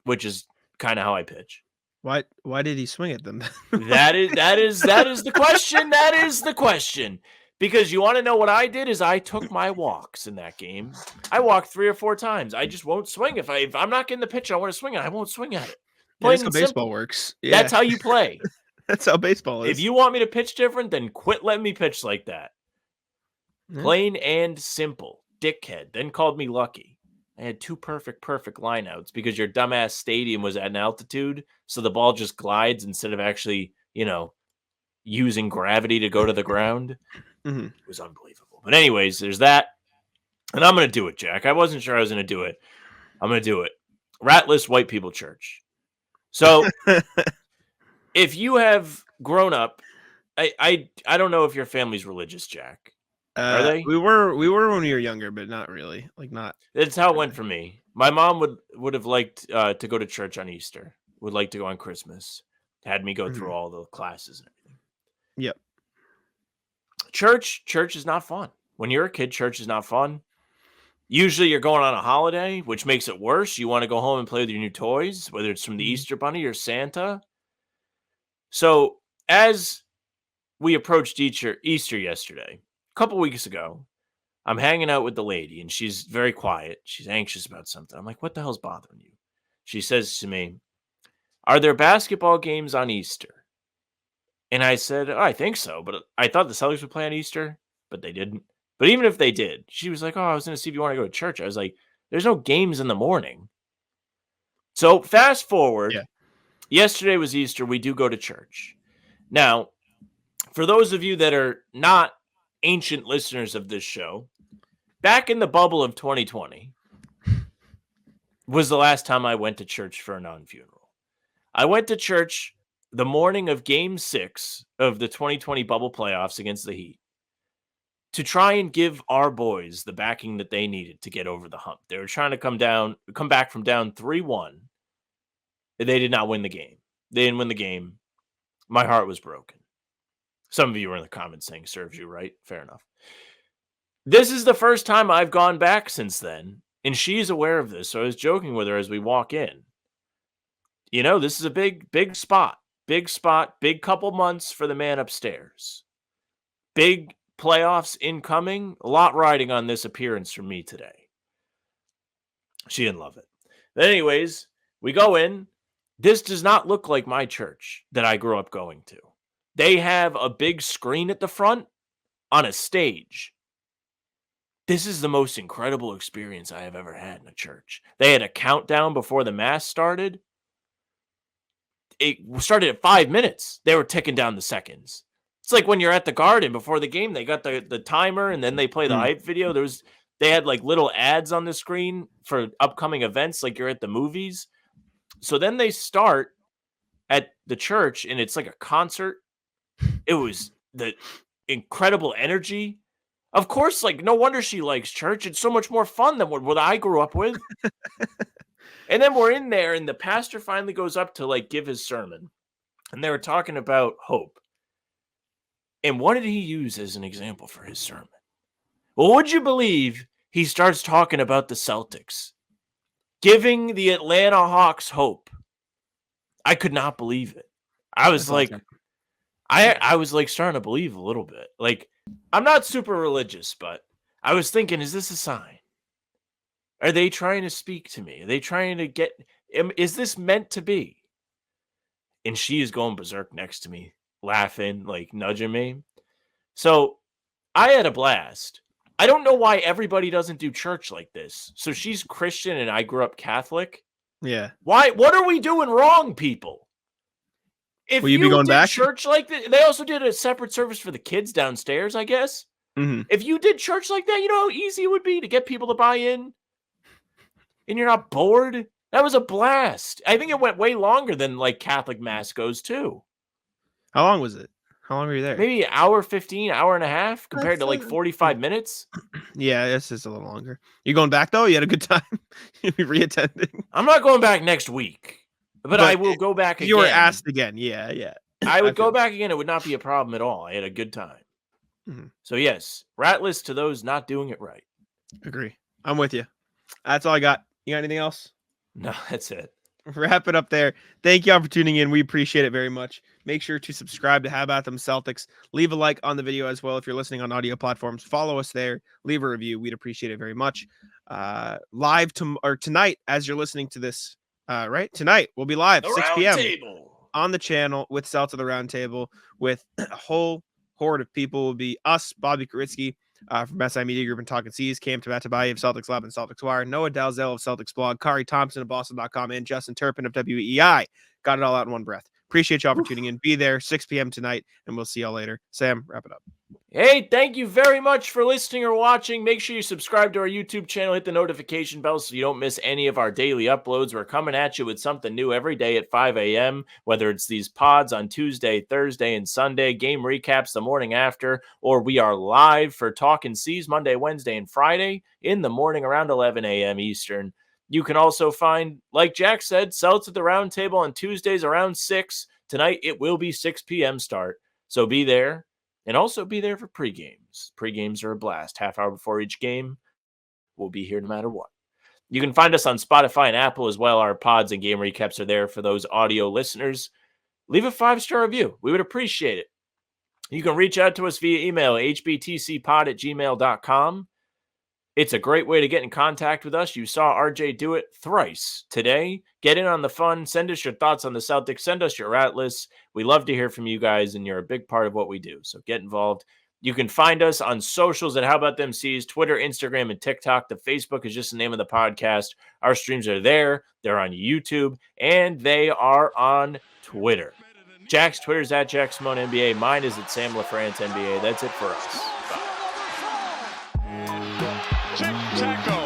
which is kind of how I pitch.
Why did he swing at them?
That is the question. That is the question. Because you want to know what I did is I took my walks in that game. I walked 3 or 4 times. I just won't swing. If I'm not getting the pitch I want to swing at, I won't swing at it.
That's how baseball works. Yeah.
That's how you play.
That's how baseball is.
If you want me to pitch different, then quit letting me pitch like that. Plain and simple. Dickhead. Then called me lucky. I had 2 perfect lineouts because your dumbass stadium was at an altitude, so the ball just glides instead of actually, using gravity to go to the ground. It was unbelievable. But anyways, there's that. And I'm going to do it, Jack. I wasn't sure I was going to do it. I'm going to do it. Ratless White People Church. So if you have grown up, I don't know if your family's religious, Jack. Are they?
We were when we were younger, but not really. Not.
That's how it went for me. My mom would have liked to go to church on Easter. Would like to go on Christmas. Had me go through all the classes and everything.
Yep.
Church is not fun. When you're a kid, church is not fun. Usually you're going on a holiday, which makes it worse. You want to go home and play with your new toys, whether it's from the Easter Bunny or Santa. So as we approached Easter yesterday, a couple weeks ago, I'm hanging out with the lady, and she's very quiet. She's anxious about something. I'm like, what the hell's bothering you? She says to me, are there basketball games on Easter? And I said, I think so, but I thought the Celtics would play on Easter, but they didn't. But even if they did, she was like, I was going to see if you want to go to church. I was like, there's no games in the morning. So fast forward. Yesterday was Easter. We do go to church. Now, for those of you that are not ancient listeners of this show, back in the bubble of 2020 was the last time I went to church for a non-funeral. I went to church the morning of Game 6 of the 2020 bubble playoffs against the Heat to try and give our boys the backing that they needed to get over the hump. They were trying to come back from down 3-1. They did not win the game. They didn't win the game. My heart was broken. Some of you were in the comments saying, serves you right. Fair enough. This is the first time I've gone back since then, and she's aware of this. So I was joking with her as we walk in. This is a big spot. Big spot, big couple months for the man upstairs. Big playoffs incoming. A lot riding on this appearance from me today. She didn't love it. But anyways, we go in. This does not look like my church that I grew up going to. They have a big screen at the front on a stage. This is the most incredible experience I have ever had in a church. They had a countdown before the mass started. It started at 5 minutes. They were ticking down the seconds. It's like when you're at the Garden before the game, they got the timer and then they play the hype video. They had like little ads on the screen for upcoming events like you're at the movies. So then they start at the church and it's like a concert. It was the incredible energy. Of course, no wonder she likes church. It's so much more fun than what I grew up with. And then we're in there, and the pastor finally goes up to give his sermon. And they were talking about hope. And what did he use as an example for his sermon? Well, would you believe he starts talking about the Celtics, giving the Atlanta Hawks hope? I could not believe it. I was like, I was like starting to believe a little bit. Like, I'm not super religious, but I was thinking, is this a sign? Are they trying to speak to me? Are they trying to get, is this meant to be? And she is going berserk next to me, laughing, like nudging me. So I had a blast. I don't know why everybody doesn't do church like this. So she's Christian and I grew up Catholic.
Yeah.
Why? What are we doing wrong, people? If
Will you be going
did
back?
church like that, they also did a separate service for the kids downstairs, I guess.
Mm-hmm.
If you did church like that, you know how easy it would be to get people to buy in? And you're not bored? That was a blast. I think it went way longer than like Catholic Mass goes too.
How long was it? How long were you there?
Maybe an hour 15, hour and a half compared to like 45 minutes.
Yeah, this is a little longer. You going back though? You had a good time? You reattending?
I'm not going back next week, but I will go back again.
You were asked again. Yeah.
I would go back again. It would not be a problem at all. I had a good time.
Mhm.
So yes, ratless to those not doing it right.
Agree. I'm with you. That's all I got. You got anything else?
No, that's it.
Wrap it up there. Thank y'all for tuning in. We appreciate it very much. Make sure to subscribe to How About Them Celtics. Leave a like on the video as well. If you're listening on audio platforms, follow us there. Leave a review. We'd appreciate it very much. Live tonight, as you're listening to this, right? Tonight we'll be live 6 p.m. on the channel with Celtics of the Round Table with a whole horde of people. Will be us, Bobby Koritsky from SI Media Group and Talking C's, Cam Tabatabaye of Celtics Lab and Celtics Wire, Noah Dalzell of Celtics Blog, Kari Thompson of Boston.com, and Justin Turpin of WEI. Got it all out in one breath. Appreciate y'all for tuning in. Be there 6 p.m. tonight, and we'll see y'all later. Sam, wrap it up.
Hey, thank you very much for listening or watching. Make sure you subscribe to our YouTube channel, hit the notification bell so you don't miss any of our daily uploads. We're coming at you with something new every day at 5 a.m., whether it's these pods on Tuesday, Thursday, and Sunday, game recaps the morning after, or we are live for Talkin' C's Monday, Wednesday, and Friday in the morning around 11 a.m. Eastern. You can also find, like Jack said, Celtics at the Round Table on Tuesdays around 6. Tonight, it will be 6 p.m. start, so be there. And also be there for pre-games. Pre-games are a blast. Half hour before each game, we'll be here no matter what. You can find us on Spotify and Apple as well. Our pods and game recaps are there for those audio listeners. Leave a 5-star review. We would appreciate it. You can reach out to us via email, hbtcpod@gmail.com. It's a great way to get in contact with us. You saw RJ do it thrice today. Get in on the fun. Send us your thoughts on the Celtics. Send us your rat lists. We love to hear from you guys, and you're a big part of what we do. So get involved. You can find us on socials at How About Them C's, Twitter, Instagram, and TikTok. The Facebook is just the name of the podcast. Our streams are there. They're on YouTube, and they are on Twitter. Jack's Twitter's at Jack Simone NBA. Mine is at Sam LaFrance NBA. That's it for us. Bye.
Tic-tac-toe.